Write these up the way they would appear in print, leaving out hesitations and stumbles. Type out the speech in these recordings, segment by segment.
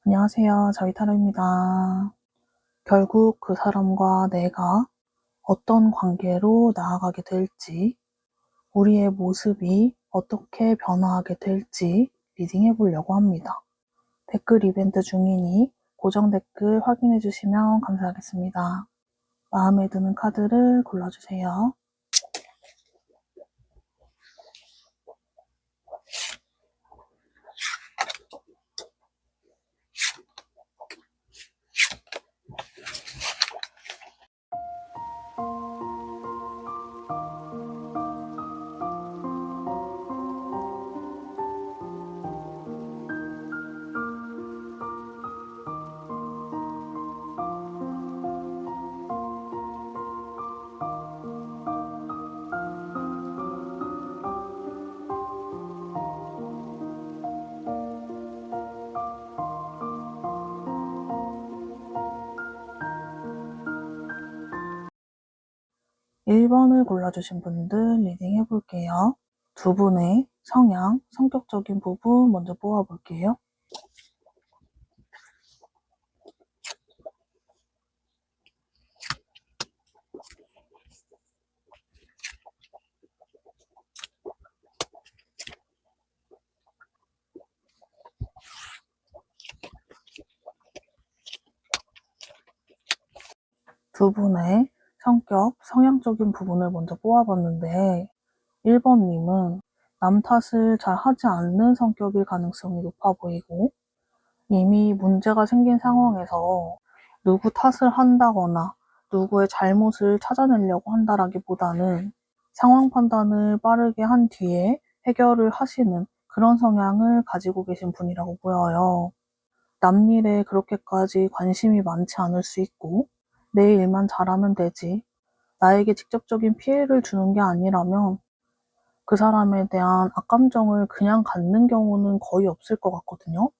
안녕하세요. 저희 타로입니다. 결국 그 사람과 내가 어떤 관계로 나아가게 될지, 우리의 모습이 어떻게 변화하게 될지 리딩해 보려고 합니다. 댓글 이벤트 중이니 고정 댓글 확인해 주시면 감사하겠습니다. 마음에 드는 카드를 골라주세요. 1번을 골라주신 분들 리딩 해볼게요. 두 분의 성향, 성격적인 부분 먼저 뽑아볼게요. 두 분의 성격, 성향적인 부분을 먼저 뽑아봤는데 1번님은 남 탓을 잘 하지 않는 성격일 가능성이 높아 보이고 이미 문제가 생긴 상황에서 누구 탓을 한다거나 누구의 잘못을 찾아내려고 한다라기보다는 상황 판단을 빠르게 한 뒤에 해결을 하시는 그런 성향을 가지고 계신 분이라고 보여요. 남 일에 그렇게까지 관심이 많지 않을 수 있고 내 일만 잘하면 되지, 나에게 직접적인 피해를 주는 게 아니라면 그 사람에 대한 악감정을 그냥 갖는 경우는 거의 없을 것 같거든요.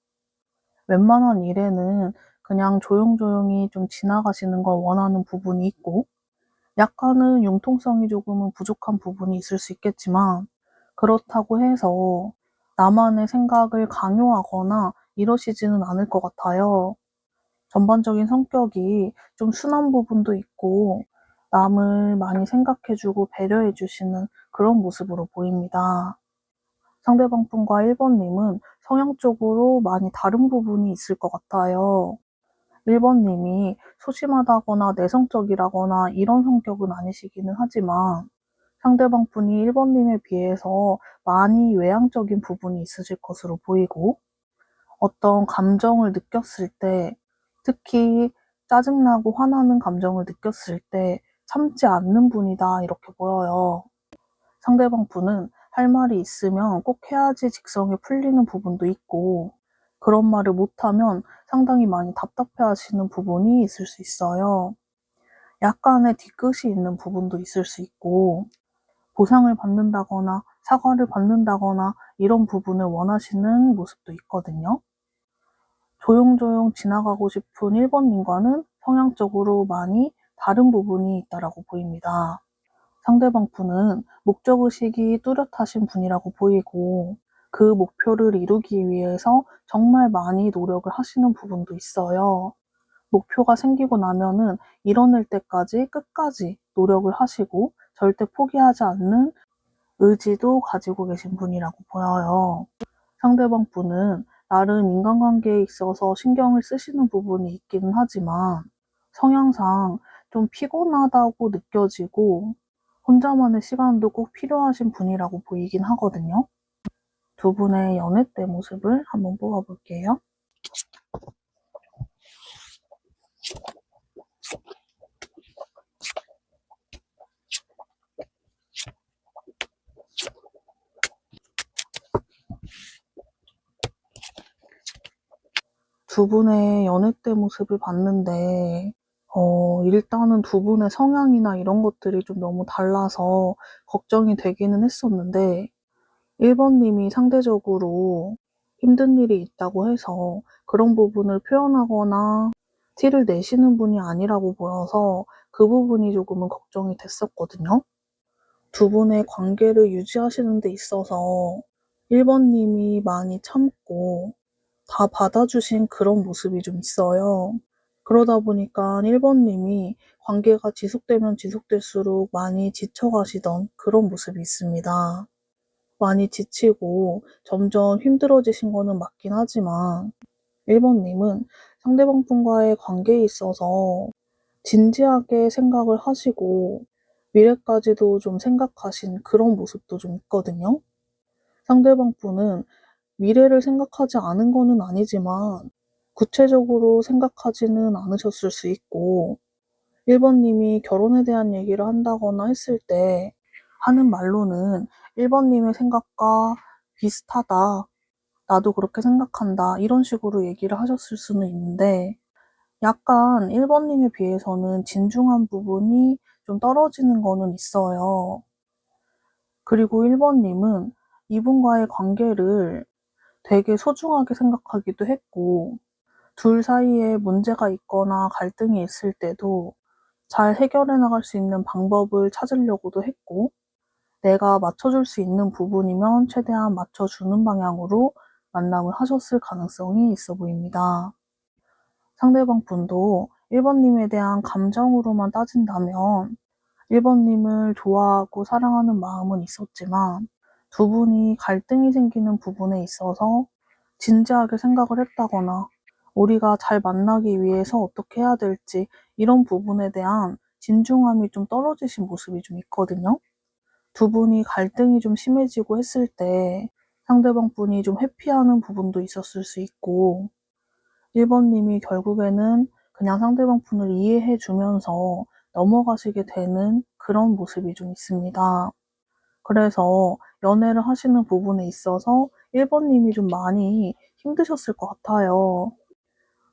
웬만한 일에는 그냥 조용조용히 좀 지나가시는 걸 원하는 부분이 있고 약간은 융통성이 조금은 부족한 부분이 있을 수 있겠지만 그렇다고 해서 나만의 생각을 강요하거나 이러시지는 않을 것 같아요. 전반적인 성격이 좀 순한 부분도 있고 남을 많이 생각해주고 배려해주시는 그런 모습으로 보입니다. 상대방 분과 1번님은 성향적으로 많이 다른 부분이 있을 것 같아요. 1번님이 소심하다거나 내성적이라거나 이런 성격은 아니시기는 하지만 상대방 분이 1번님에 비해서 많이 외향적인 부분이 있으실 것으로 보이고 어떤 감정을 느꼈을 때, 특히 짜증나고 화나는 감정을 느꼈을 때 참지 않는 분이다 이렇게 보여요. 상대방 분은 할 말이 있으면 꼭 해야지 직성이 풀리는 부분도 있고 그런 말을 못하면 상당히 많이 답답해하시는 부분이 있을 수 있어요. 약간의 뒤끝이 있는 부분도 있을 수 있고 보상을 받는다거나 사과를 받는다거나 이런 부분을 원하시는 모습도 있거든요. 조용조용 지나가고 싶은 1번님과는 성향적으로 많이 다른 부분이 있다고 보입니다. 상대방 분은 목적의식이 뚜렷하신 분이라고 보이고 그 목표를 이루기 위해서 정말 많이 노력을 하시는 부분도 있어요. 목표가 생기고 나면은 이뤄낼 때까지 끝까지 노력을 하시고 절대 포기하지 않는 의지도 가지고 계신 분이라고 보여요. 상대방 분은 나름 인간관계에 있어서 신경을 쓰시는 부분이 있기는 하지만 성향상 좀 피곤하다고 느껴지고 혼자만의 시간도 꼭 필요하신 분이라고 보이긴 하거든요. 두 분의 연애 때 모습을 한번 뽑아볼게요. 두 분의 연애 때 모습을 봤는데 일단은 두 분의 성향이나 이런 것들이 좀 너무 달라서 걱정이 되기는 했었는데 1번님이 상대적으로 힘든 일이 있다고 해서 그런 부분을 표현하거나 티를 내시는 분이 아니라고 보여서 그 부분이 조금은 걱정이 됐었거든요. 두 분의 관계를 유지하시는 데 있어서 1번님이 많이 참고 다 받아주신 그런 모습이 좀 있어요. 그러다 보니까 1번님이 관계가 지속되면 지속될수록 많이 지쳐가시던 그런 모습이 있습니다. 많이 지치고 점점 힘들어지신 거는 맞긴 하지만 1번님은 상대방분과의 관계에 있어서 진지하게 생각을 하시고 미래까지도 좀 생각하신 그런 모습도 좀 있거든요. 상대방분은 미래를 생각하지 않은 거는 아니지만 구체적으로 생각하지는 않으셨을 수 있고 1번님이 결혼에 대한 얘기를 한다거나 했을 때 하는 말로는 1번님의 생각과 비슷하다. 나도 그렇게 생각한다. 이런 식으로 얘기를 하셨을 수는 있는데 약간 1번님에 비해서는 진중한 부분이 좀 떨어지는 거는 있어요. 그리고 1번님은 이분과의 관계를 되게 소중하게 생각하기도 했고 둘 사이에 문제가 있거나 갈등이 있을 때도 잘 해결해 나갈 수 있는 방법을 찾으려고도 했고 내가 맞춰줄 수 있는 부분이면 최대한 맞춰주는 방향으로 만남을 하셨을 가능성이 있어 보입니다. 상대방 분도 1번님에 대한 감정으로만 따진다면 1번님을 좋아하고 사랑하는 마음은 있었지만 두 분이 갈등이 생기는 부분에 있어서 진지하게 생각을 했다거나 우리가 잘 만나기 위해서 어떻게 해야 될지 이런 부분에 대한 진중함이 좀 떨어지신 모습이 좀 있거든요. 두 분이 갈등이 좀 심해지고 했을 때 상대방 분이 좀 회피하는 부분도 있었을 수 있고 1번님이 결국에는 그냥 상대방 분을 이해해 주면서 넘어가시게 되는 그런 모습이 좀 있습니다. 그래서 연애를 하시는 부분에 있어서 1번님이 좀 많이 힘드셨을 것 같아요.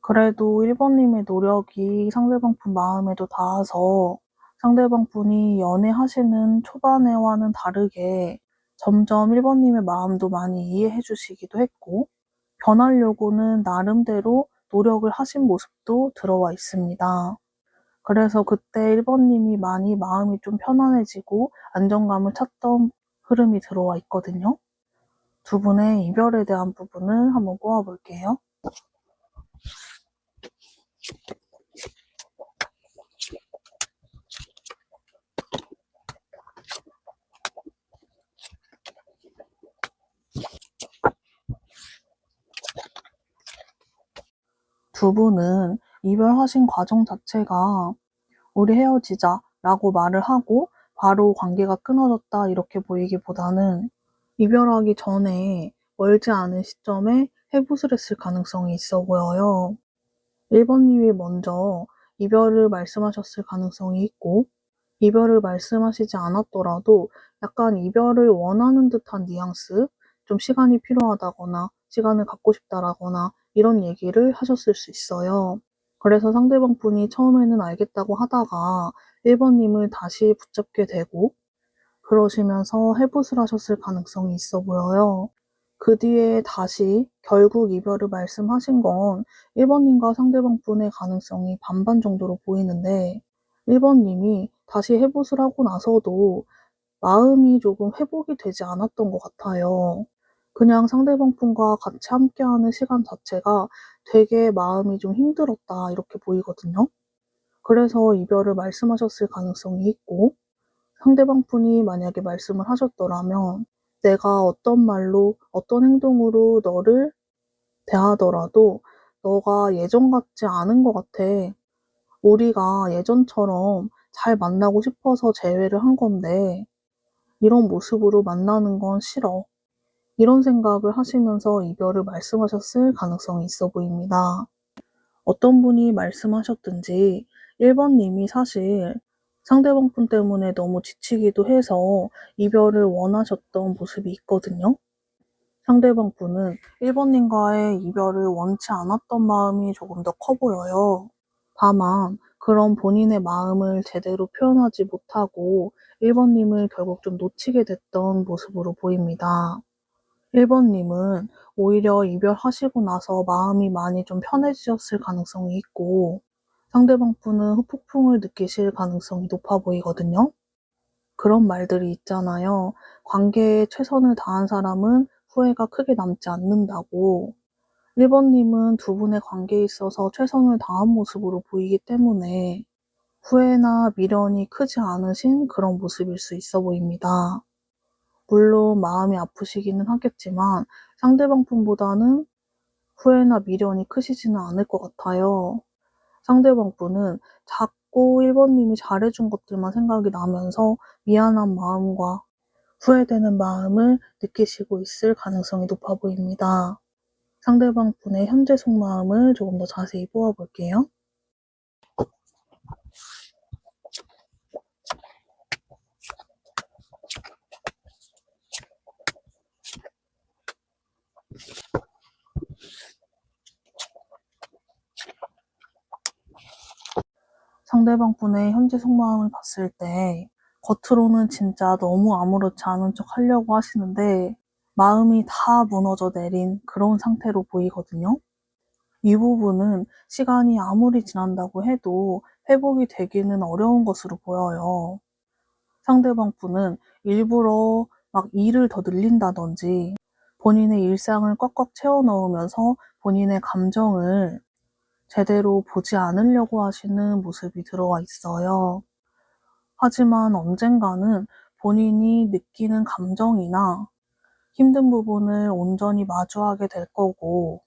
그래도 1번님의 노력이 상대방 분 마음에도 닿아서 상대방 분이 연애하시는 초반에와는 다르게 점점 1번님의 마음도 많이 이해해 주시기도 했고 변하려고는 나름대로 노력을 하신 모습도 들어와 있습니다. 그래서 그때 1번님이 많이 마음이 좀 편안해지고 안정감을 찾던 흐름이 들어와 있거든요. 두 분의 이별에 대한 부분을 한번 꼬아볼게요. 두 분은 이별하신 과정 자체가 우리 헤어지자 라고 말을 하고 바로 관계가 끊어졌다 이렇게 보이기보다는 이별하기 전에 멀지 않은 시점에 해붓을 했을 가능성이 있어 보여요. 1번님이 먼저 이별을 말씀하셨을 가능성이 있고 이별을 말씀하시지 않았더라도 약간 이별을 원하는 듯한 뉘앙스, 좀 시간이 필요하다거나 시간을 갖고 싶다라거나 이런 얘기를 하셨을 수 있어요. 그래서 상대방 분이 처음에는 알겠다고 하다가 1번님을 다시 붙잡게 되고 그러시면서 해붓을 하셨을 가능성이 있어 보여요. 그 뒤에 다시 결국 이별을 말씀하신 건 1번님과 상대방 분의 가능성이 반반 정도로 보이는데 1번님이 다시 해붓을 하고 나서도 마음이 조금 회복이 되지 않았던 것 같아요. 그냥 상대방 분과 같이 함께하는 시간 자체가 되게 마음이 좀 힘들었다 이렇게 보이거든요. 그래서 이별을 말씀하셨을 가능성이 있고 상대방 분이 만약에 말씀을 하셨더라면 내가 어떤 말로 어떤 행동으로 너를 대하더라도 너가 예전 같지 않은 것 같아. 우리가 예전처럼 잘 만나고 싶어서 재회를 한 건데 이런 모습으로 만나는 건 싫어. 이런 생각을 하시면서 이별을 말씀하셨을 가능성이 있어 보입니다. 어떤 분이 말씀하셨든지 1번님이 사실 상대방 분 때문에 너무 지치기도 해서 이별을 원하셨던 모습이 있거든요. 상대방 분은 1번님과의 이별을 원치 않았던 마음이 조금 더 커 보여요. 다만 그런 본인의 마음을 제대로 표현하지 못하고 1번님을 결국 좀 놓치게 됐던 모습으로 보입니다. 1번님은 오히려 이별하시고 나서 마음이 많이 좀 편해지셨을 가능성이 있고 상대방 분은 후폭풍을 느끼실 가능성이 높아 보이거든요. 그런 말들이 있잖아요. 관계에 최선을 다한 사람은 후회가 크게 남지 않는다고. 1번님은 두 분의 관계에 있어서 최선을 다한 모습으로 보이기 때문에 후회나 미련이 크지 않으신 그런 모습일 수 있어 보입니다. 물론 마음이 아프시기는 하겠지만 상대방 분보다는 후회나 미련이 크시지는 않을 것 같아요. 상대방 분은 자꾸 1번님이 잘해준 것들만 생각이 나면서 미안한 마음과 후회되는 마음을 느끼시고 있을 가능성이 높아 보입니다. 상대방 분의 현재 속마음을 조금 더 자세히 보아볼게요. 상대방 분의 현재 속마음을 봤을 때 겉으로는 진짜 너무 아무렇지 않은 척 하려고 하시는데 마음이 다 무너져 내린 그런 상태로 보이거든요. 이 부분은 시간이 아무리 지난다고 해도 회복이 되기는 어려운 것으로 보여요. 상대방 분은 일부러 막 일을 더 늘린다든지 본인의 일상을 꽉꽉 채워 넣으면서 본인의 감정을 제대로 보지 않으려고 하시는 모습이 들어와 있어요. 하지만 언젠가는 본인이 느끼는 감정이나 힘든 부분을 온전히 마주하게 될 거고,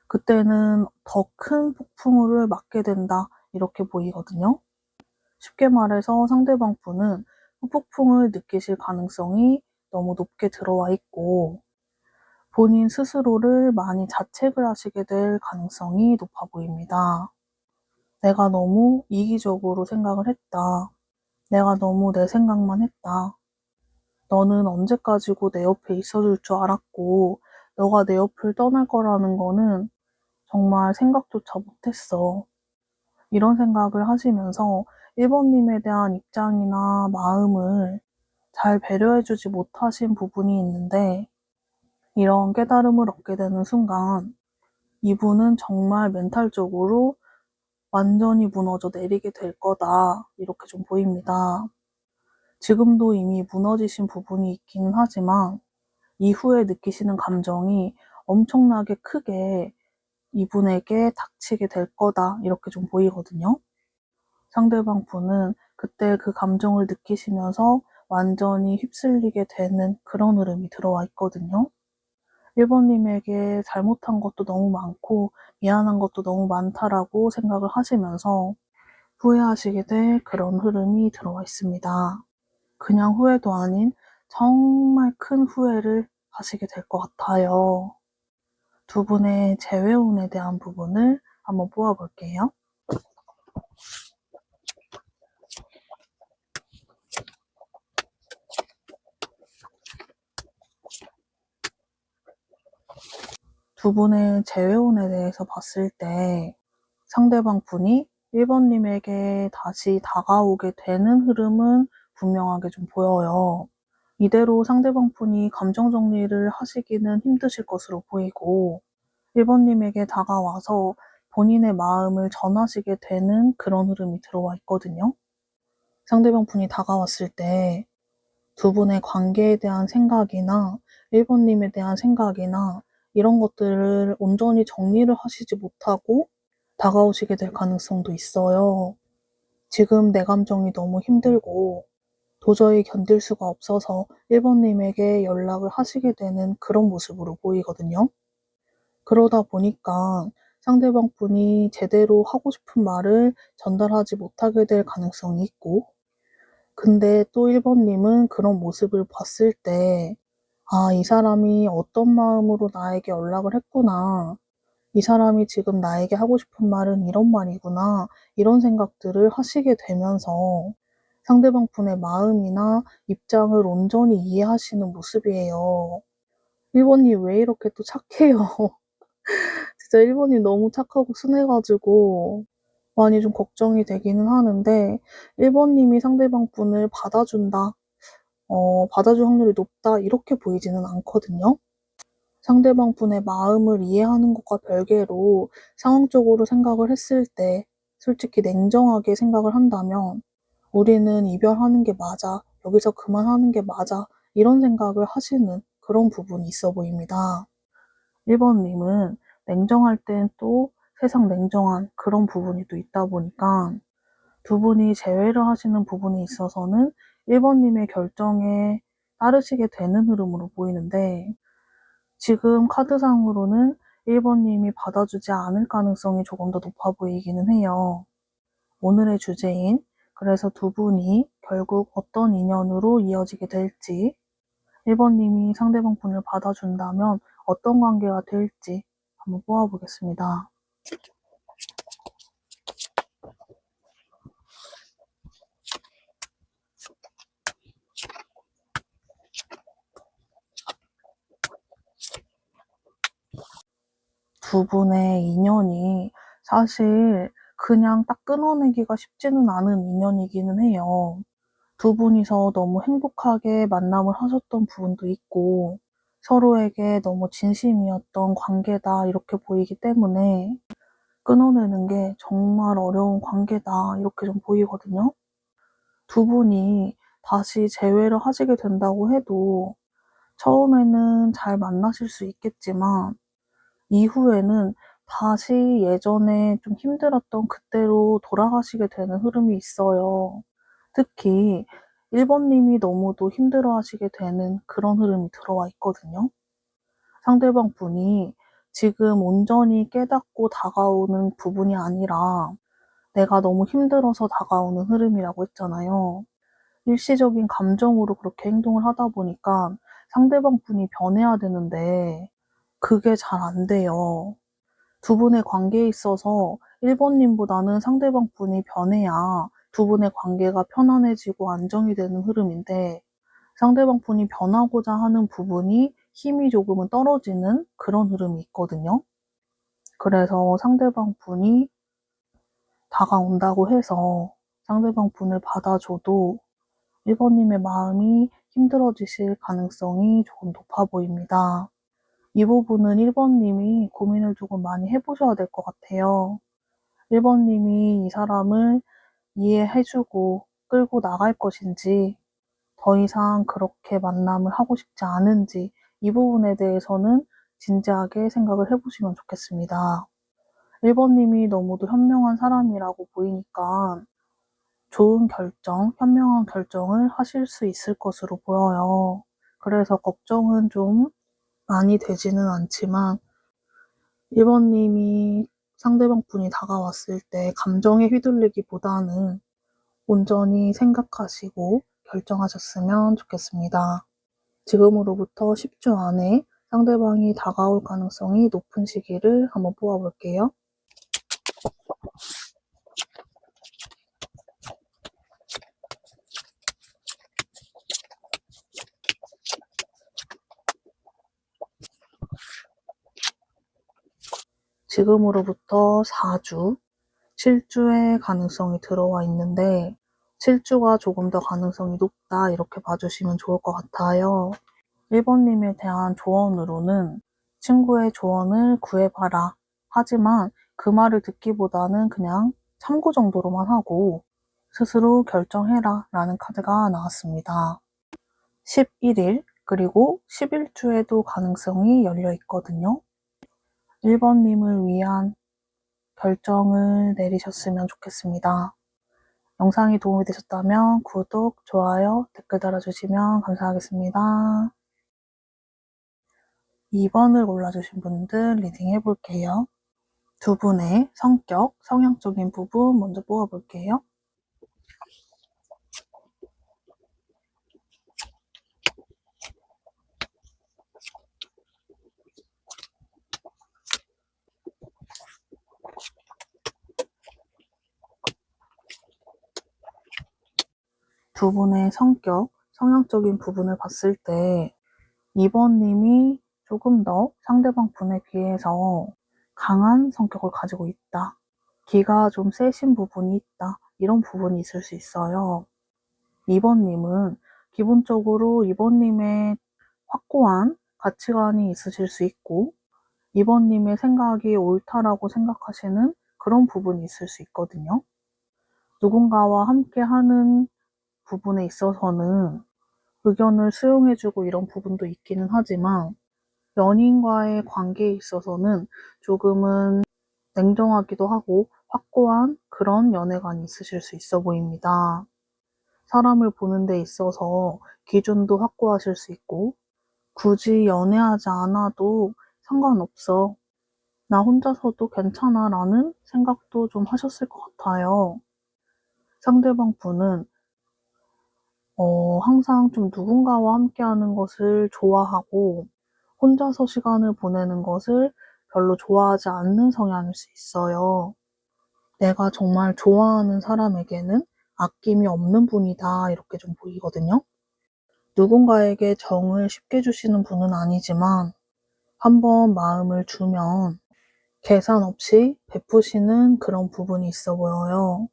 그때는 더 큰 폭풍우를 맞게 된다, 이렇게 보이거든요. 쉽게 말해서 상대방 분은 후폭풍을 느끼실 가능성이 너무 높게 들어와 있고, 본인 스스로를 많이 자책을 하시게 될 가능성이 높아 보입니다. 내가 너무 이기적으로 생각을 했다. 내가 너무 내 생각만 했다. 너는 언제까지고 내 옆에 있어줄 줄 알았고, 너가 내 옆을 떠날 거라는 거는 정말 생각조차 못했어. 이런 생각을 하시면서 1번님에 대한 입장이나 마음을 잘 배려해주지 못하신 부분이 있는데, 이런 깨달음을 얻게 되는 순간 이분은 정말 멘탈적으로 완전히 무너져 내리게 될 거다, 이렇게 좀 보입니다. 지금도 이미 무너지신 부분이 있기는 하지만 이후에 느끼시는 감정이 엄청나게 크게 이분에게 닥치게 될 거다, 이렇게 좀 보이거든요. 상대방 분은 그때 그 감정을 느끼시면서 완전히 휩쓸리게 되는 그런 흐름이 들어와 있거든요. 1번님에게 잘못한 것도 너무 많고 미안한 것도 너무 많다라고 생각을 하시면서 후회하시게 될 그런 흐름이 들어와 있습니다. 그냥 후회도 아닌 정말 큰 후회를 하시게 될 것 같아요. 두 분의 재회운에 대한 부분을 한번 뽑아볼게요. 두 분의 재회운에 대해서 봤을 때 상대방 분이 1번님에게 다시 다가오게 되는 흐름은 분명하게 좀 보여요. 이대로 상대방 분이 감정 정리를 하시기는 힘드실 것으로 보이고 1번님에게 다가와서 본인의 마음을 전하시게 되는 그런 흐름이 들어와 있거든요. 상대방 분이 다가왔을 때 두 분의 관계에 대한 생각이나 1번님에 대한 생각이나 이런 것들을 온전히 정리를 하시지 못하고 다가오시게 될 가능성도 있어요. 지금 내 감정이 너무 힘들고 도저히 견딜 수가 없어서 1번님에게 연락을 하시게 되는 그런 모습으로 보이거든요. 그러다 보니까 상대방 분이 제대로 하고 싶은 말을 전달하지 못하게 될 가능성이 있고, 근데 또 1번님은 그런 모습을 봤을 때, 아, 이 사람이 어떤 마음으로 나에게 연락을 했구나. 이 사람이 지금 나에게 하고 싶은 말은 이런 말이구나. 이런 생각들을 하시게 되면서 상대방 분의 마음이나 입장을 온전히 이해하시는 모습이에요. 1번님 왜 이렇게 또 착해요? 진짜 1번님 너무 착하고 순해가지고 많이 좀 걱정이 되기는 하는데 1번님이 상대방 분을 받아준다, 받아줄 확률이 높다 이렇게 보이지는 않거든요. 상대방 분의 마음을 이해하는 것과 별개로 상황적으로 생각을 했을 때 솔직히 냉정하게 생각을 한다면 우리는 이별하는 게 맞아, 여기서 그만하는 게 맞아 이런 생각을 하시는 그런 부분이 있어 보입니다. 1번님은 냉정할 땐 또 세상 냉정한 그런 부분이 또 있다 보니까 두 분이 재회를 하시는 부분에 있어서는 1번님의 결정에 따르시게 되는 흐름으로 보이는데 지금 카드상으로는 1번님이 받아주지 않을 가능성이 조금 더 높아 보이기는 해요. 오늘의 주제인 그래서 두 분이 결국 어떤 인연으로 이어지게 될지 1번님이 상대방 분을 받아준다면 어떤 관계가 될지 한번 뽑아보겠습니다. 두 분의 인연이 사실 그냥 딱 끊어내기가 쉽지는 않은 인연이기는 해요. 두 분이서 너무 행복하게 만남을 하셨던 부분도 있고 서로에게 너무 진심이었던 관계다 이렇게 보이기 때문에 끊어내는 게 정말 어려운 관계다 이렇게 좀 보이거든요. 두 분이 다시 재회를 하시게 된다고 해도 처음에는 잘 만나실 수 있겠지만 이후에는 다시 예전에 좀 힘들었던 그때로 돌아가시게 되는 흐름이 있어요. 특히 1번님이 너무도 힘들어하시게 되는 그런 흐름이 들어와 있거든요. 상대방 분이 지금 온전히 깨닫고 다가오는 부분이 아니라 내가 너무 힘들어서 다가오는 흐름이라고 했잖아요. 일시적인 감정으로 그렇게 행동을 하다 보니까 상대방 분이 변해야 되는데 그게 잘 안 돼요. 두 분의 관계에 있어서 1번님보다는 상대방 분이 변해야 두 분의 관계가 편안해지고 안정이 되는 흐름인데 상대방 분이 변하고자 하는 부분이 힘이 조금은 떨어지는 그런 흐름이 있거든요. 그래서 상대방 분이 다가온다고 해서 상대방 분을 받아줘도 1번님의 마음이 힘들어지실 가능성이 조금 높아 보입니다. 이 부분은 1번님이 고민을 조금 많이 해보셔야 될 것 같아요. 1번님이 이 사람을 이해해주고 끌고 나갈 것인지 더 이상 그렇게 만남을 하고 싶지 않은지 이 부분에 대해서는 진지하게 생각을 해보시면 좋겠습니다. 1번님이 너무도 현명한 사람이라고 보이니까 좋은 결정, 현명한 결정을 하실 수 있을 것으로 보여요. 그래서 걱정은 좀 많이 되지는 않지만 1번님이 상대방 분이 다가왔을 때 감정에 휘둘리기보다는 온전히 생각하시고 결정하셨으면 좋겠습니다. 지금으로부터 10주 안에 상대방이 다가올 가능성이 높은 시기를 한번 뽑아볼게요. 지금으로부터 4주, 7주의 가능성이 들어와 있는데 7주가 조금 더 가능성이 높다 이렇게 봐주시면 좋을 것 같아요. 1번님에 대한 조언으로는 친구의 조언을 구해봐라. 하지만 그 말을 듣기보다는 그냥 참고 정도로만 하고 스스로 결정해라 라는 카드가 나왔습니다. 11일 그리고 11주에도 가능성이 열려 있거든요. 1번님을 위한 결정을 내리셨으면 좋겠습니다. 영상이 도움이 되셨다면 구독, 좋아요, 댓글 달아주시면 감사하겠습니다. 2번을 골라주신 분들 리딩 해볼게요. 두 분의 성격, 성향적인 부분 먼저 뽑아볼게요. 두 분의 성격, 성향적인 부분을 봤을 때 2번님이 조금 더 상대방 분에 비해서 강한 성격을 가지고 있다. 기가 좀 세신 부분이 있다. 이런 부분이 있을 수 있어요. 2번님은 기본적으로 2번님의 확고한 가치관이 있으실 수 있고 2번님의 생각이 옳다라고 생각하시는 그런 부분이 있을 수 있거든요. 누군가와 함께하는 부분에 있어서는 의견을 수용해주고 이런 부분도 있기는 하지만 연인과의 관계에 있어서는 조금은 냉정하기도 하고 확고한 그런 연애관이 있으실 수 있어 보입니다. 사람을 보는 데 있어서 기준도 확고하실 수 있고 굳이 연애하지 않아도 상관없어. 나 혼자서도 괜찮아 라는 생각도 좀 하셨을 것 같아요. 상대방 분은 항상 좀 누군가와 함께하는 것을 좋아하고 혼자서 시간을 보내는 것을 별로 좋아하지 않는 성향일 수 있어요. 내가 정말 좋아하는 사람에게는 아낌이 없는 분이다 이렇게 좀 보이거든요. 누군가에게 정을 쉽게 주시는 분은 아니지만 한번 마음을 주면 계산 없이 베푸시는 그런 부분이 있어 보여요.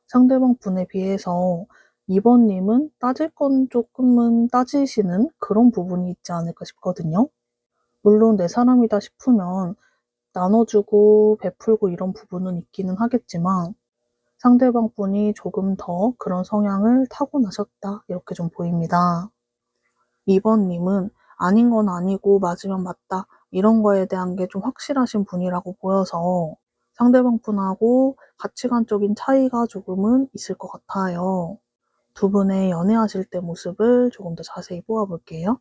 상대방 분에 비해서 2번님은 따질 건 조금은 따지시는 그런 부분이 있지 않을까 싶거든요. 물론 내 사람이다 싶으면 나눠주고 베풀고 이런 부분은 있기는 하겠지만 상대방 분이 조금 더 그런 성향을 타고나셨다 이렇게 좀 보입니다. 2번님은 아닌 건 아니고 맞으면 맞다 이런 거에 대한 게 좀 확실하신 분이라고 보여서 상대방 분하고 가치관적인 차이가 조금은 있을 것 같아요. 두 분의 연애하실 때 모습을 조금 더 자세히 보아볼게요.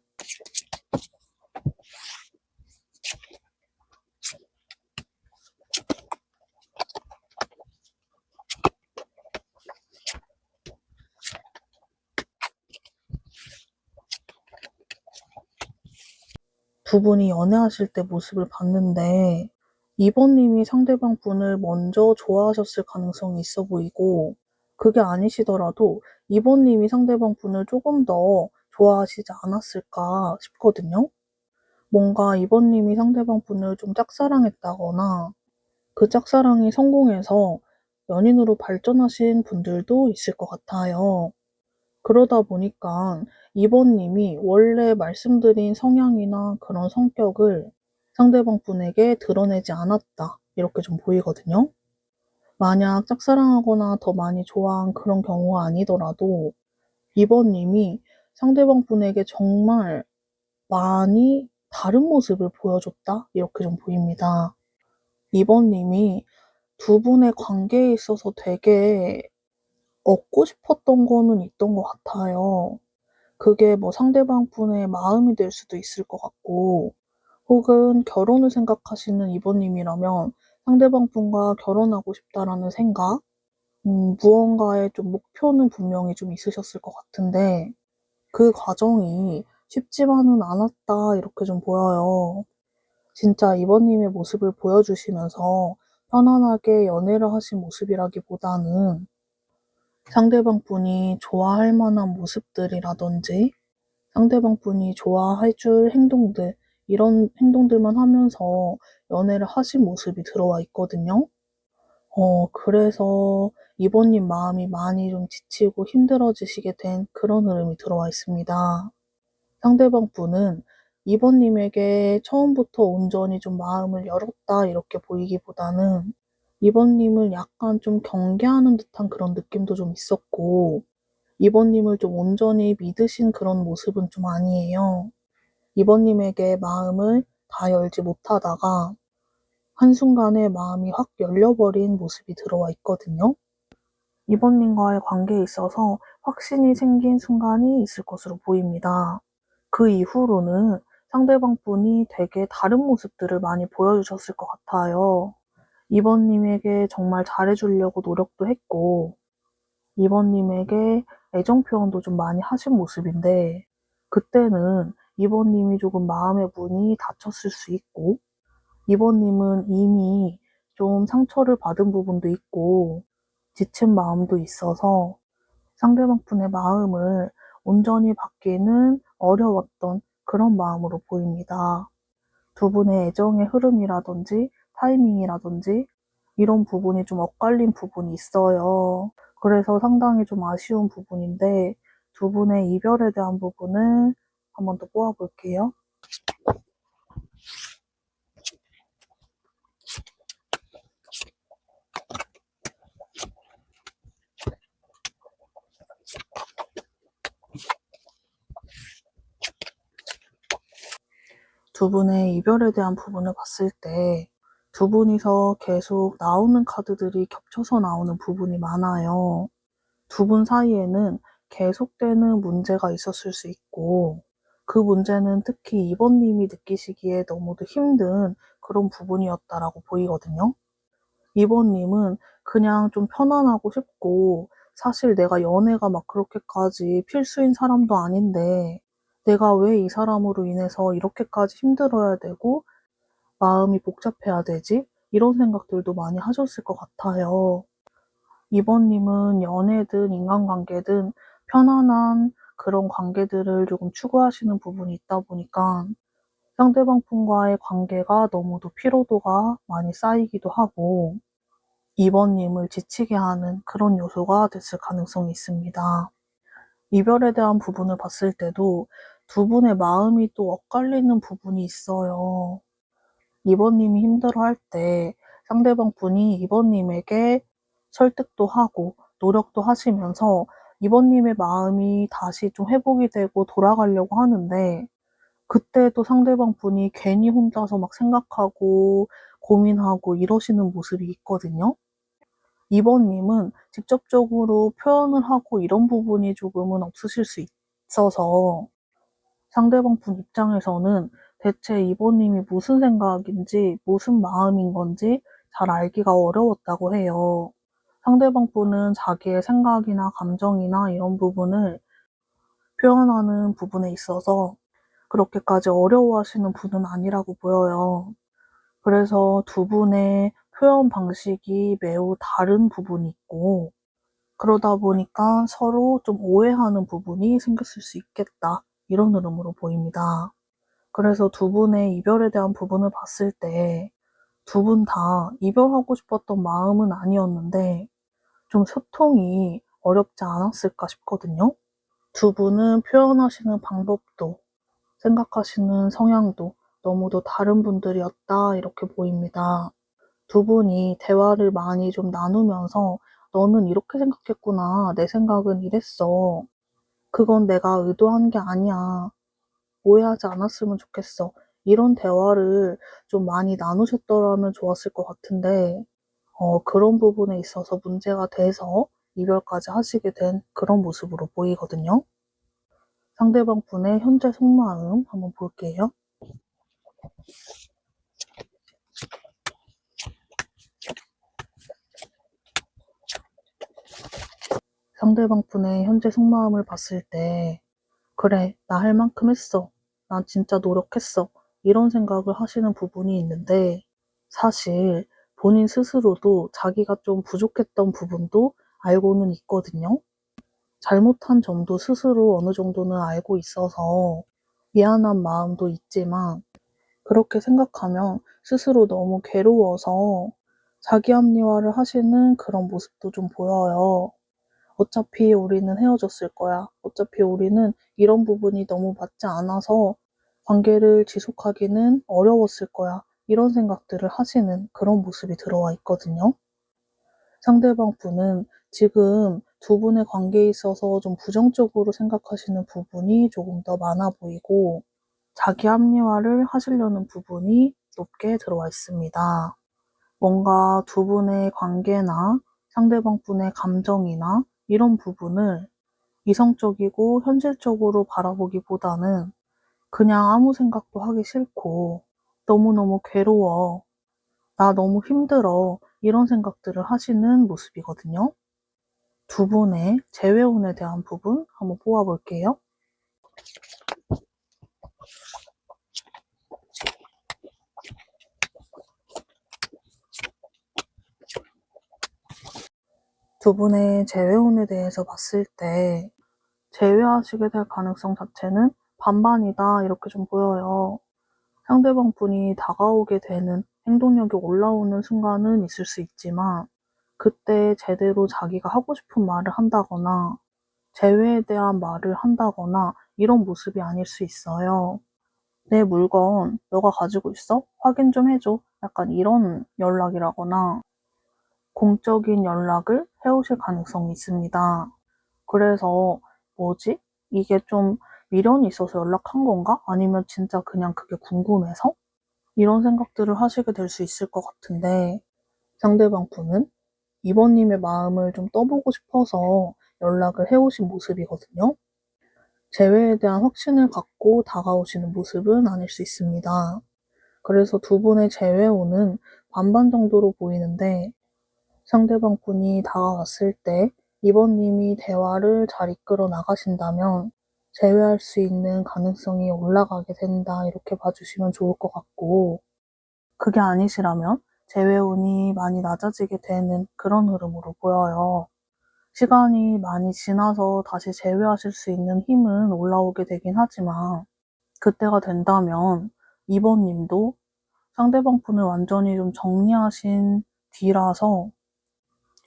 두 분이 연애하실 때 모습을 봤는데 2번님이 상대방 분을 먼저 좋아하셨을 가능성이 있어 보이고 그게 아니시더라도 2번님이 상대방 분을 조금 더 좋아하시지 않았을까 싶거든요. 뭔가 2번님이 상대방 분을 좀 짝사랑했다거나 그 짝사랑이 성공해서 연인으로 발전하신 분들도 있을 것 같아요. 그러다 보니까 2번님이 원래 말씀드린 성향이나 그런 성격을 상대방 분에게 드러내지 않았다. 이렇게 좀 보이거든요. 만약 짝사랑하거나 더 많이 좋아한 그런 경우가 아니더라도 2번님이 상대방 분에게 정말 많이 다른 모습을 보여줬다. 이렇게 좀 보입니다. 2번님이 두 분의 관계에 있어서 되게 얻고 싶었던 거는 있던 것 같아요. 그게 뭐 상대방 분의 마음이 될 수도 있을 것 같고 혹은 결혼을 생각하시는 2번님이라면 상대방 분과 결혼하고 싶다라는 생각 무언가의 좀 목표는 분명히 좀 있으셨을 것 같은데 그 과정이 쉽지만은 않았다 이렇게 좀 보여요. 진짜 2번님의 모습을 보여주시면서 편안하게 연애를 하신 모습이라기보다는 상대방 분이 좋아할 만한 모습들이라든지 상대방 분이 좋아해줄 행동들, 이런 행동들만 하면서 연애를 하신 모습이 들어와 있거든요. 그래서 이번님 마음이 많이 좀 지치고 힘들어지시게 된 그런 흐름이 들어와 있습니다. 상대방 분은 이번님에게 처음부터 온전히 좀 마음을 열었다 이렇게 보이기보다는 이번님을 약간 좀 경계하는 듯한 그런 느낌도 좀 있었고 이번님을 좀 온전히 믿으신 그런 모습은 좀 아니에요. 이번님에게 마음을 다 열지 못하다가 한순간에 마음이 확 열려버린 모습이 들어와 있거든요. 이번님과의 관계에 있어서 확신이 생긴 순간이 있을 것으로 보입니다. 그 이후로는 상대방 분이 되게 다른 모습들을 많이 보여주셨을 것 같아요. 이번님에게 정말 잘해주려고 노력도 했고, 이번님에게 애정 표현도 좀 많이 하신 모습인데, 그때는 이번님이 조금 마음의 문이 닫혔을 수 있고, 이번님은 이미 좀 상처를 받은 부분도 있고, 지친 마음도 있어서 상대방 분의 마음을 온전히 받기는 어려웠던 그런 마음으로 보입니다. 두 분의 애정의 흐름이라든지 타이밍이라든지 이런 부분이 좀 엇갈린 부분이 있어요. 그래서 상당히 좀 아쉬운 부분인데 두 분의 이별에 대한 부분을 한 번 더 뽑아볼게요. 두 분의 이별에 대한 부분을 봤을 때 두 분이서 계속 나오는 카드들이 겹쳐서 나오는 부분이 많아요. 두 분 사이에는 계속되는 문제가 있었을 수 있고 그 문제는 특히 2번님이 느끼시기에 너무도 힘든 그런 부분이었다라고 보이거든요. 2번님은 그냥 좀 편안하고 싶고 사실 내가 연애가 막 그렇게까지 필수인 사람도 아닌데 내가 왜 이 사람으로 인해서 이렇게까지 힘들어야 되고 마음이 복잡해야 되지? 이런 생각들도 많이 하셨을 것 같아요. 2번님은 연애든 인간관계든 편안한 그런 관계들을 조금 추구하시는 부분이 있다 보니까 상대방 분과의 관계가 너무도 피로도가 많이 쌓이기도 하고 2번님을 지치게 하는 그런 요소가 됐을 가능성이 있습니다. 이별에 대한 부분을 봤을 때도 두 분의 마음이 또 엇갈리는 부분이 있어요. 2번님이 힘들어할 때 상대방 분이 2번님에게 설득도 하고 노력도 하시면서 2번님의 마음이 다시 좀 회복이 되고 돌아가려고 하는데 그때도 상대방 분이 괜히 혼자서 막 생각하고 고민하고 이러시는 모습이 있거든요. 2번님은 직접적으로 표현을 하고 이런 부분이 조금은 없으실 수 있어서 상대방 분 입장에서는 대체 2번님이 무슨 생각인지 무슨 마음인 건지 잘 알기가 어려웠다고 해요. 상대방 분은 자기의 생각이나 감정이나 이런 부분을 표현하는 부분에 있어서 그렇게까지 어려워하시는 분은 아니라고 보여요. 그래서 두 분의 표현 방식이 매우 다른 부분이 있고 그러다 보니까 서로 좀 오해하는 부분이 생겼을 수 있겠다. 이런 흐름으로 보입니다. 그래서 두 분의 이별에 대한 부분을 봤을 때 두 분 다 이별하고 싶었던 마음은 아니었는데 좀 소통이 어렵지 않았을까 싶거든요. 두 분은 표현하시는 방법도 생각하시는 성향도 너무도 다른 분들이었다 이렇게 보입니다. 두 분이 대화를 많이 좀 나누면서 너는 이렇게 생각했구나. 내 생각은 이랬어. 그건 내가 의도한 게 아니야. 오해하지 않았으면 좋겠어. 이런 대화를 좀 많이 나누셨더라면 좋았을 것 같은데, 그런 부분에 있어서 문제가 돼서 이별까지 하시게 된 그런 모습으로 보이거든요. 상대방 분의 현재 속마음 한번 볼게요. 상대방 분의 현재 속마음을 봤을 때 그래, 나 할 만큼 했어. 난 진짜 노력했어. 이런 생각을 하시는 부분이 있는데 사실 본인 스스로도 자기가 좀 부족했던 부분도 알고는 있거든요. 잘못한 점도 스스로 어느 정도는 알고 있어서 미안한 마음도 있지만 그렇게 생각하면 스스로 너무 괴로워서 자기 합리화를 하시는 그런 모습도 좀 보여요. 어차피 우리는 헤어졌을 거야. 어차피 우리는 이런 부분이 너무 맞지 않아서 관계를 지속하기는 어려웠을 거야. 이런 생각들을 하시는 그런 모습이 들어와 있거든요. 상대방 분은 지금 두 분의 관계에 있어서 좀 부정적으로 생각하시는 부분이 조금 더 많아 보이고 자기 합리화를 하시려는 부분이 높게 들어와 있습니다. 뭔가 두 분의 관계나 상대방 분의 감정이나 이런 부분을 이성적이고 현실적으로 바라보기보다는 그냥 아무 생각도 하기 싫고 너무너무 괴로워, 나 너무 힘들어 이런 생각들을 하시는 모습이거든요. 두 분의 재회운에 대한 부분 한번 뽑아볼게요. 두 분의 재회운에 대해서 봤을 때 재회하시게 될 가능성 자체는 반반이다 이렇게 좀 보여요. 상대방 분이 다가오게 되는 행동력이 올라오는 순간은 있을 수 있지만 그때 제대로 자기가 하고 싶은 말을 한다거나 재회에 대한 말을 한다거나 이런 모습이 아닐 수 있어요. 내 물건 너가 가지고 있어? 확인 좀 해줘. 약간 이런 연락이라거나 공적인 연락을 해오실 가능성이 있습니다. 그래서 뭐지? 이게 좀 미련이 있어서 연락한 건가? 아니면 진짜 그냥 그게 궁금해서? 이런 생각들을 하시게 될 수 있을 것 같은데 상대방 분은 이번님의 마음을 좀 떠보고 싶어서 연락을 해오신 모습이거든요. 재회에 대한 확신을 갖고 다가오시는 모습은 아닐 수 있습니다. 그래서 두 분의 재회호는 반반 정도로 보이는데 상대방 분이 다가왔을 때 이번님이 대화를 잘 이끌어 나가신다면 재회할 수 있는 가능성이 올라가게 된다 이렇게 봐주시면 좋을 것 같고 그게 아니시라면 재회운이 많이 낮아지게 되는 그런 흐름으로 보여요. 시간이 많이 지나서 다시 재회하실 수 있는 힘은 올라오게 되긴 하지만 그때가 된다면 이번님도 상대방 분을 완전히 좀 정리하신 뒤라서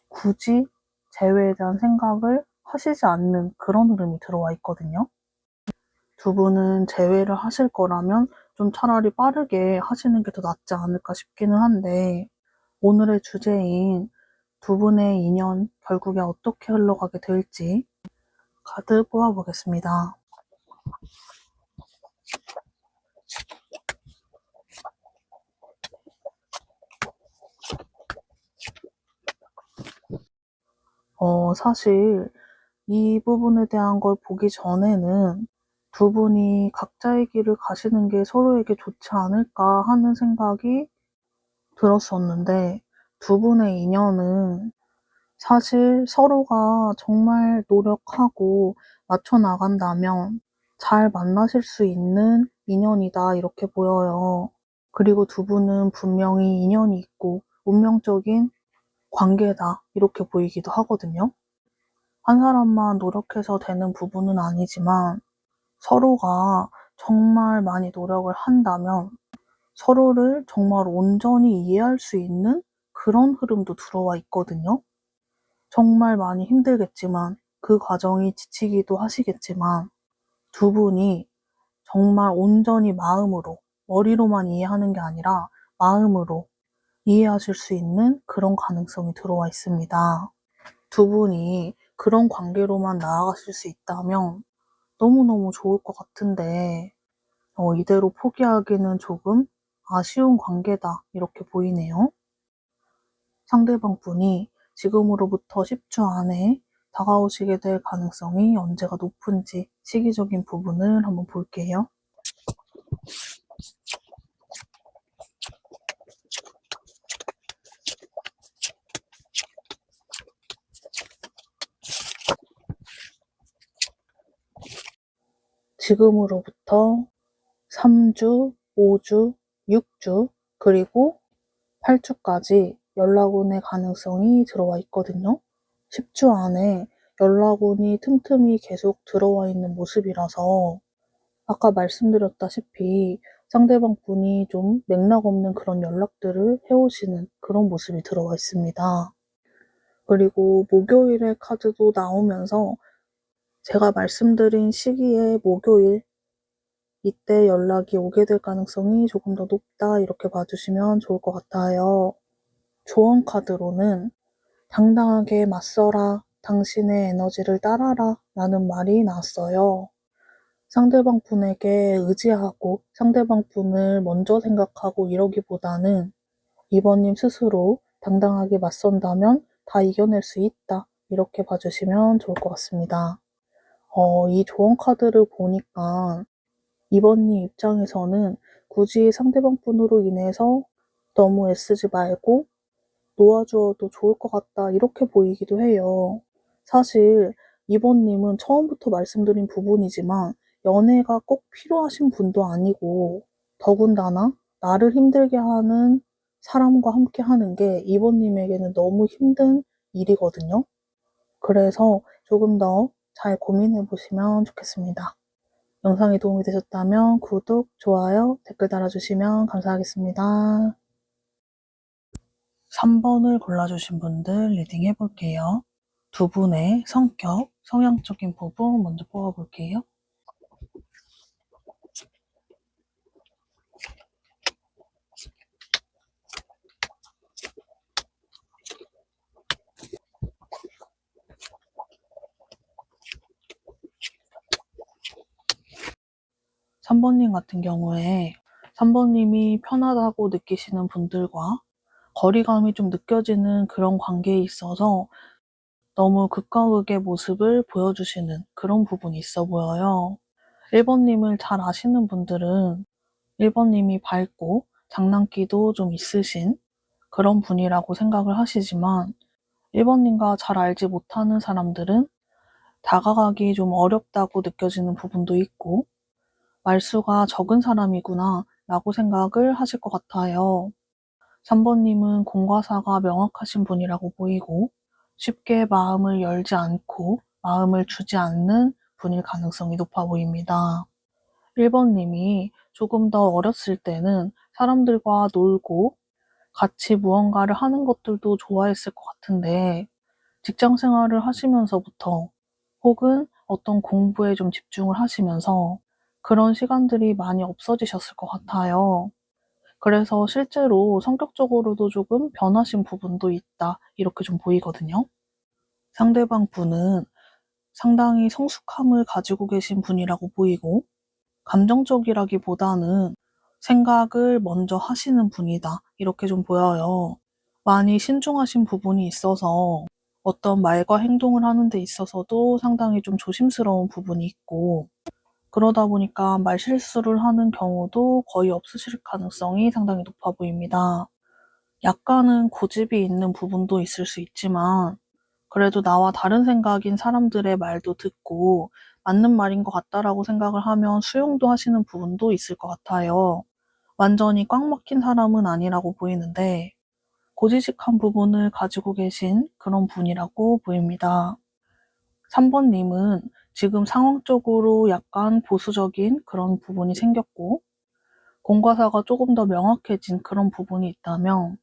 굳이 재회에 대한 생각을 하시지 않는 그런 흐름이 들어와 있거든요. 두 분은 재회를 하실 거라면 좀 차라리 빠르게 하시는 게 더 낫지 않을까 싶기는 한데 오늘의 주제인 두 분의 인연 결국에 어떻게 흘러가게 될지 카드 뽑아보겠습니다. 사실 이 부분에 대한 걸 보기 전에는 두 분이 각자의 길을 가시는 게 서로에게 좋지 않을까 하는 생각이 들었었는데 두 분의 인연은 사실 서로가 정말 노력하고 맞춰 나간다면 잘 만나실 수 있는 인연이다 이렇게 보여요. 그리고 두 분은 분명히 인연이 있고 운명적인 관계다 이렇게 보이기도 하거든요. 한 사람만 노력해서 되는 부분은 아니지만 서로가 정말 많이 노력을 한다면 서로를 정말 온전히 이해할 수 있는 그런 흐름도 들어와 있거든요. 정말 많이 힘들겠지만 그 과정이 지치기도 하시겠지만 두 분이 정말 온전히 마음으로 머리로만 이해하는 게 아니라 마음으로 이해하실 수 있는 그런 가능성이 들어와 있습니다. 두 분이 그런 관계로만 나아가실 수 있다면 너무너무 좋을 것 같은데 이대로 포기하기는 조금 아쉬운 관계다 이렇게 보이네요. 상대방 분이 지금으로부터 10주 안에 다가오시게 될 가능성이 언제가 높은지 시기적인 부분을 한번 볼게요. 지금으로부터 3주, 5주, 6주, 그리고 8주까지 연락온의 가능성이 들어와 있거든요. 10주 안에 연락온이 틈틈이 계속 들어와 있는 모습이라서 아까 말씀드렸다시피 상대방 분이 좀 맥락 없는 그런 연락들을 해오시는 그런 모습이 들어와 있습니다. 그리고 목요일의 카드도 나오면서 제가 말씀드린 시기에 목요일 이때 연락이 오게 될 가능성이 조금 더 높다 이렇게 봐주시면 좋을 것 같아요. 조언 카드로는 당당하게 맞서라, 당신의 에너지를 따라라 라는 말이 나왔어요. 상대방 분에게 의지하고 상대방 분을 먼저 생각하고 이러기보다는 이번님 스스로 당당하게 맞선다면 다 이겨낼 수 있다 이렇게 봐주시면 좋을 것 같습니다. 이 조언 카드를 보니까 이번님 입장에서는 굳이 상대방 분으로 인해서 너무 애쓰지 말고 놓아주어도 좋을 것 같다 이렇게 보이기도 해요. 사실 이번님은 처음부터 말씀드린 부분이지만 연애가 꼭 필요하신 분도 아니고 더군다나 나를 힘들게 하는 사람과 함께 하는 게 이번님에게는 너무 힘든 일이거든요. 그래서 조금 더 잘 고민해 보시면 좋겠습니다. 영상이 도움이 되셨다면 구독, 좋아요, 댓글 달아주시면 감사하겠습니다. 3번을 골라주신 분들 리딩 해볼게요. 두 분의 성격, 성향적인 부분 먼저 뽑아볼게요. 3번님 같은 경우에 3번님이 편하다고 느끼시는 분들과 거리감이 좀 느껴지는 그런 관계에 있어서 너무 극과 극의 모습을 보여주시는 그런 부분이 있어 보여요. 1번님을 잘 아시는 분들은 1번님이 밝고 장난기도 좀 있으신 그런 분이라고 생각을 하시지만 1번님과 잘 알지 못하는 사람들은 다가가기 좀 어렵다고 느껴지는 부분도 있고 말수가 적은 사람이구나 라고 생각을 하실 것 같아요. 3번님은 공과 사가 명확하신 분이라고 보이고 쉽게 마음을 열지 않고 마음을 주지 않는 분일 가능성이 높아 보입니다. 1번님이 조금 더 어렸을 때는 사람들과 놀고 같이 무언가를 하는 것들도 좋아했을 것 같은데 직장 생활을 하시면서부터 혹은 어떤 공부에 좀 집중을 하시면서 그런 시간들이 많이 없어지셨을 것 같아요. 그래서 실제로 성격적으로도 조금 변하신 부분도 있다. 이렇게 좀 보이거든요. 상대방 분은 상당히 성숙함을 가지고 계신 분이라고 보이고 감정적이라기보다는 생각을 먼저 하시는 분이다. 이렇게 좀 보여요. 많이 신중하신 부분이 있어서 어떤 말과 행동을 하는 데 있어서도 상당히 좀 조심스러운 부분이 있고 그러다 보니까 말실수를 하는 경우도 거의 없으실 가능성이 상당히 높아 보입니다. 약간은 고집이 있는 부분도 있을 수 있지만 그래도 나와 다른 생각인 사람들의 말도 듣고 맞는 말인 것 같다라고 생각을 하면 수용도 하시는 부분도 있을 것 같아요. 완전히 꽉 막힌 사람은 아니라고 보이는데 고지식한 부분을 가지고 계신 그런 분이라고 보입니다. 3번님은 지금 상황적으로 약간 보수적인 그런 부분이 생겼고 공과사가 조금 더 명확해진 그런 부분이 있다면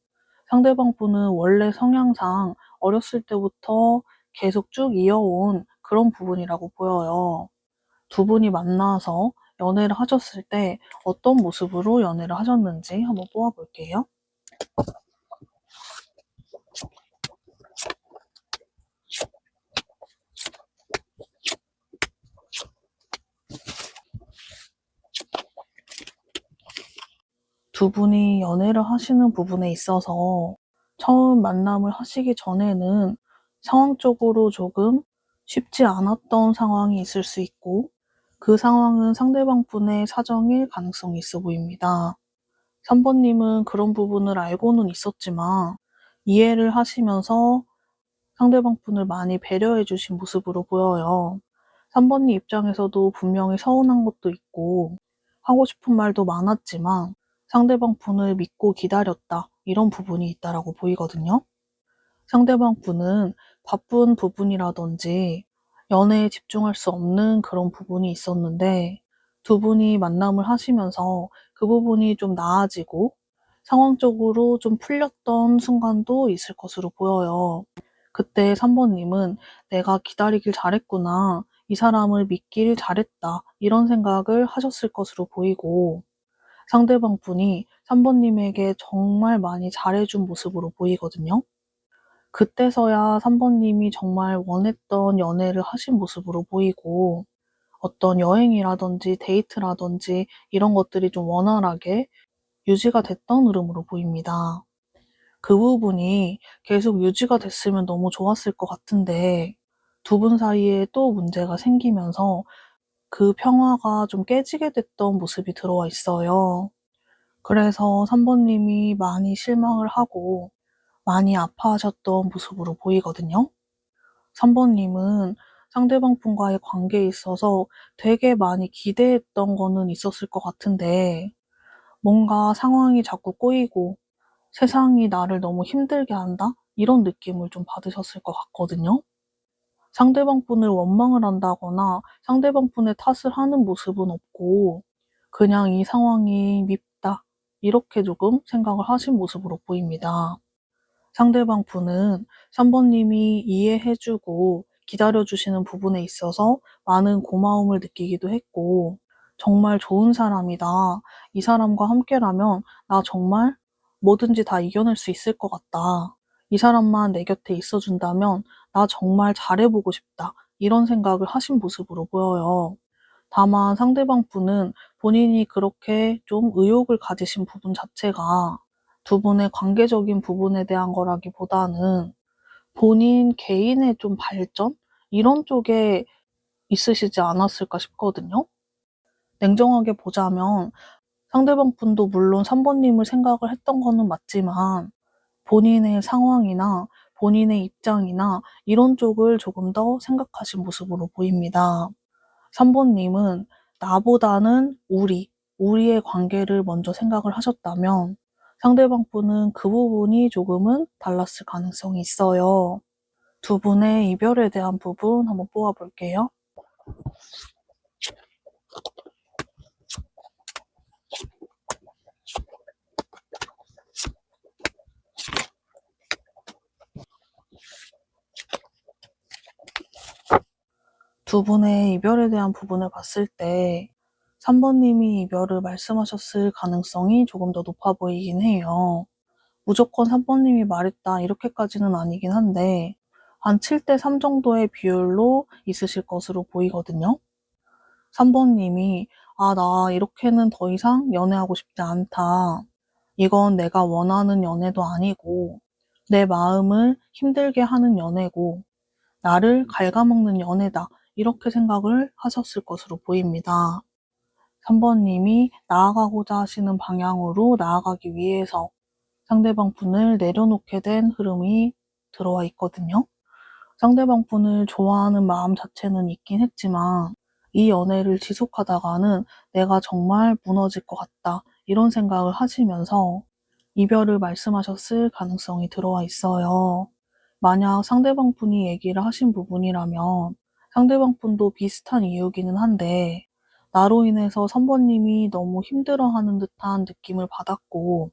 상대방 분은 원래 성향상 어렸을 때부터 계속 쭉 이어온 그런 부분이라고 보여요. 두 분이 만나서 연애를 하셨을 때 어떤 모습으로 연애를 하셨는지 한번 뽑아볼게요. 두 분이 연애를 하시는 부분에 있어서 처음 만남을 하시기 전에는 상황적으로 조금 쉽지 않았던 상황이 있을 수 있고 그 상황은 상대방 분의 사정일 가능성이 있어 보입니다. 3번님은 그런 부분을 알고는 있었지만 이해를 하시면서 상대방 분을 많이 배려해 주신 모습으로 보여요. 3번님 입장에서도 분명히 서운한 것도 있고 하고 싶은 말도 많았지만 상대방 분을 믿고 기다렸다 이런 부분이 있다라고 보이거든요. 상대방 분은 바쁜 부분이라든지 연애에 집중할 수 없는 그런 부분이 있었는데 두 분이 만남을 하시면서 그 부분이 좀 나아지고 상황적으로 좀 풀렸던 순간도 있을 것으로 보여요. 그때 3번님은 내가 기다리길 잘했구나. 이 사람을 믿길 잘했다. 이런 생각을 하셨을 것으로 보이고 상대방 분이 3번님에게 정말 많이 잘해준 모습으로 보이거든요. 그때서야 3번님이 정말 원했던 연애를 하신 모습으로 보이고 어떤 여행이라든지 데이트라든지 이런 것들이 좀 원활하게 유지가 됐던 흐름으로 보입니다. 그 부분이 계속 유지가 됐으면 너무 좋았을 것 같은데 두 분 사이에 또 문제가 생기면서 그 평화가 좀 깨지게 됐던 모습이 들어와 있어요. 그래서 3번님이 많이 실망을 하고 많이 아파하셨던 모습으로 보이거든요. 3번님은 상대방 분과의 관계에 있어서 되게 많이 기대했던 거는 있었을 것 같은데 뭔가 상황이 자꾸 꼬이고 세상이 나를 너무 힘들게 한다? 이런 느낌을 좀 받으셨을 것 같거든요. 상대방 분을 원망을 한다거나 상대방 분의 탓을 하는 모습은 없고 그냥 이 상황이 밉다. 이렇게 조금 생각을 하신 모습으로 보입니다. 상대방 분은 3번님이 이해해주고 기다려주시는 부분에 있어서 많은 고마움을 느끼기도 했고 정말 좋은 사람이다. 이 사람과 함께라면 나 정말 뭐든지 다 이겨낼 수 있을 것 같다. 이 사람만 내 곁에 있어준다면 나 정말 잘해보고 싶다. 이런 생각을 하신 모습으로 보여요. 다만 상대방 분은 본인이 그렇게 좀 의욕을 가지신 부분 자체가 두 분의 관계적인 부분에 대한 거라기보다는 본인 개인의 좀 발전? 이런 쪽에 있으시지 않았을까 싶거든요. 냉정하게 보자면 상대방 분도 물론 3번님을 생각을 했던 거는 맞지만 본인의 상황이나 본인의 입장이나 이런 쪽을 조금 더 생각하신 모습으로 보입니다. 3번님은 나보다는 우리의 관계를 먼저 생각을 하셨다면 상대방 분은 그 부분이 조금은 달랐을 가능성이 있어요. 두 분의 이별에 대한 부분 한번 뽑아볼게요. 두 분의 이별에 대한 부분을 봤을 때 3번님이 이별을 말씀하셨을 가능성이 조금 더 높아 보이긴 해요. 무조건 3번님이 말했다 이렇게까지는 아니긴 한데 한 7대3 정도의 비율로 있으실 것으로 보이거든요. 3번님이 나 이렇게는 더 이상 연애하고 싶지 않다. 이건 내가 원하는 연애도 아니고 내 마음을 힘들게 하는 연애고 나를 갉아먹는 연애다. 이렇게 생각을 하셨을 것으로 보입니다. 3번님이 나아가고자 하시는 방향으로 나아가기 위해서 상대방 분을 내려놓게 된 흐름이 들어와 있거든요. 상대방 분을 좋아하는 마음 자체는 있긴 했지만 이 연애를 지속하다가는 내가 정말 무너질 것 같다. 이런 생각을 하시면서 이별을 말씀하셨을 가능성이 들어와 있어요. 만약 상대방 분이 얘기를 하신 부분이라면 상대방 분도 비슷한 이유기는 한데 나로 인해서 3번님이 너무 힘들어하는 듯한 느낌을 받았고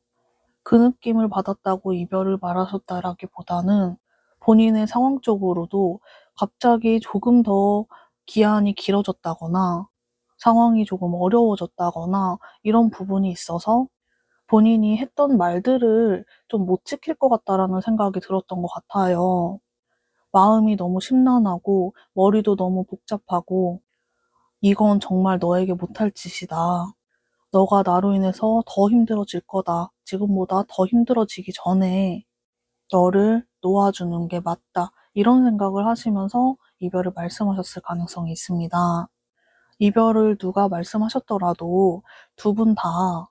그 느낌을 받았다고 이별을 말하셨다라기보다는 본인의 상황적으로도 갑자기 조금 더 기한이 길어졌다거나 상황이 조금 어려워졌다거나 이런 부분이 있어서 본인이 했던 말들을 좀 못 지킬 것 같다라는 생각이 들었던 것 같아요. 마음이 너무 심란하고 머리도 너무 복잡하고 이건 정말 너에게 못할 짓이다. 너가 나로 인해서 더 힘들어질 거다. 지금보다 더 힘들어지기 전에 너를 놓아주는 게 맞다. 이런 생각을 하시면서 이별을 말씀하셨을 가능성이 있습니다. 이별을 누가 말씀하셨더라도 두 분 다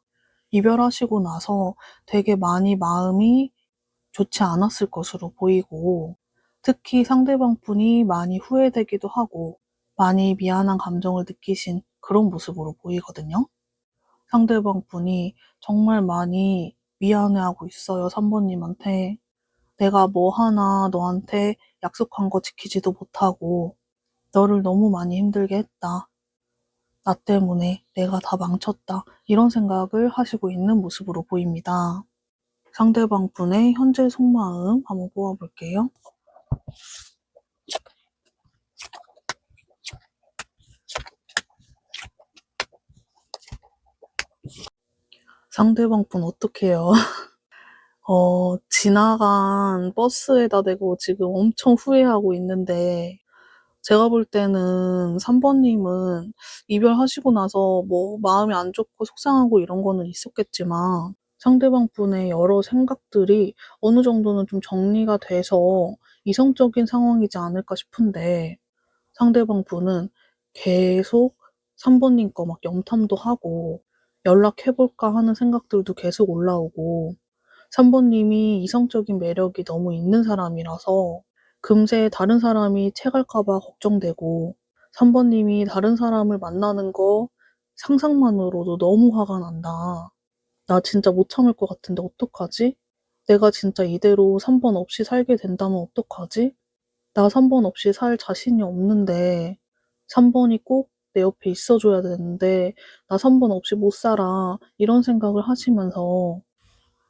이별하시고 나서 되게 많이 마음이 좋지 않았을 것으로 보이고 특히 상대방 분이 많이 후회되기도 하고 많이 미안한 감정을 느끼신 그런 모습으로 보이거든요. 상대방 분이 정말 많이 미안해하고 있어요, 3번님한테. 내가 뭐 하나 너한테 약속한 거 지키지도 못하고 너를 너무 많이 힘들게 했다. 나 때문에 내가 다 망쳤다. 이런 생각을 하시고 있는 모습으로 보입니다. 상대방 분의 현재 속마음 한번 뽑아볼게요. 상대방 분 어떡해요? 지나간 버스에다 대고 지금 엄청 후회하고 있는데 제가 볼 때는 3번님은 이별하시고 나서 뭐 마음이 안 좋고 속상하고 이런 거는 있었겠지만 상대방 분의 여러 생각들이 어느 정도는 좀 정리가 돼서 이성적인 상황이지 않을까 싶은데 상대방 분은 계속 3번님 거 막 염탐도 하고 연락해볼까 하는 생각들도 계속 올라오고 3번님이 이성적인 매력이 너무 있는 사람이라서 금세 다른 사람이 채갈까 봐 걱정되고 3번님이 다른 사람을 만나는 거 상상만으로도 너무 화가 난다. 나 진짜 못 참을 것 같은데 어떡하지? 내가 진짜 이대로 3번 없이 살게 된다면 어떡하지? 나 3번 없이 살 자신이 없는데 3번이 꼭 내 옆에 있어줘야 되는데 나 3번 없이 못 살아. 이런 생각을 하시면서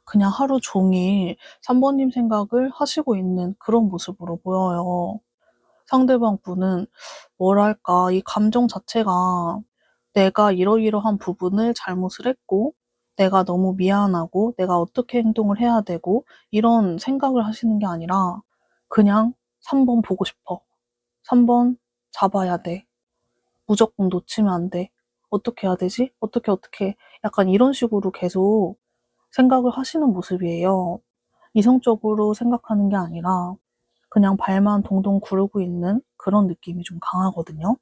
그냥 하루 종일 3번님 생각을 하시고 있는 그런 모습으로 보여요. 상대방 분은 뭐랄까, 이 감정 자체가 내가 이러이러한 부분을 잘못을 했고, 내가 너무 미안하고, 내가 어떻게 행동을 해야 되고, 이런 생각을 하시는 게 아니라, 그냥 3번 보고 싶어. 3번 잡아야 돼. 무조건 놓치면 안 돼. 어떻게 해야 되지? 어떻게. 약간 이런 식으로 계속 생각을 하시는 모습이에요. 이성적으로 생각하는 게 아니라 그냥 발만 동동 구르고 있는 그런 느낌이 좀 강하거든요.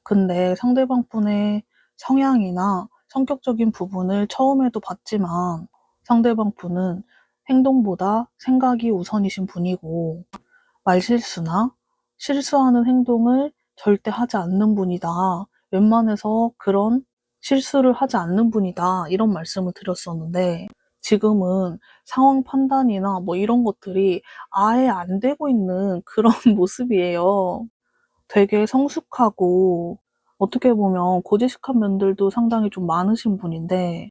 근데 상대방 분의 성향이나 성격적인 부분을 처음에도 봤지만 상대방 분은 행동보다 생각이 우선이신 분이고 말실수나 실수하는 행동을 절대 하지 않는 분이다. 웬만해서 그런 실수를 하지 않는 분이다. 이런 말씀을 드렸었는데 지금은 상황 판단이나 뭐 이런 것들이 아예 안 되고 있는 그런 모습이에요. 되게 성숙하고 어떻게 보면 고지식한 면들도 상당히 좀 많으신 분인데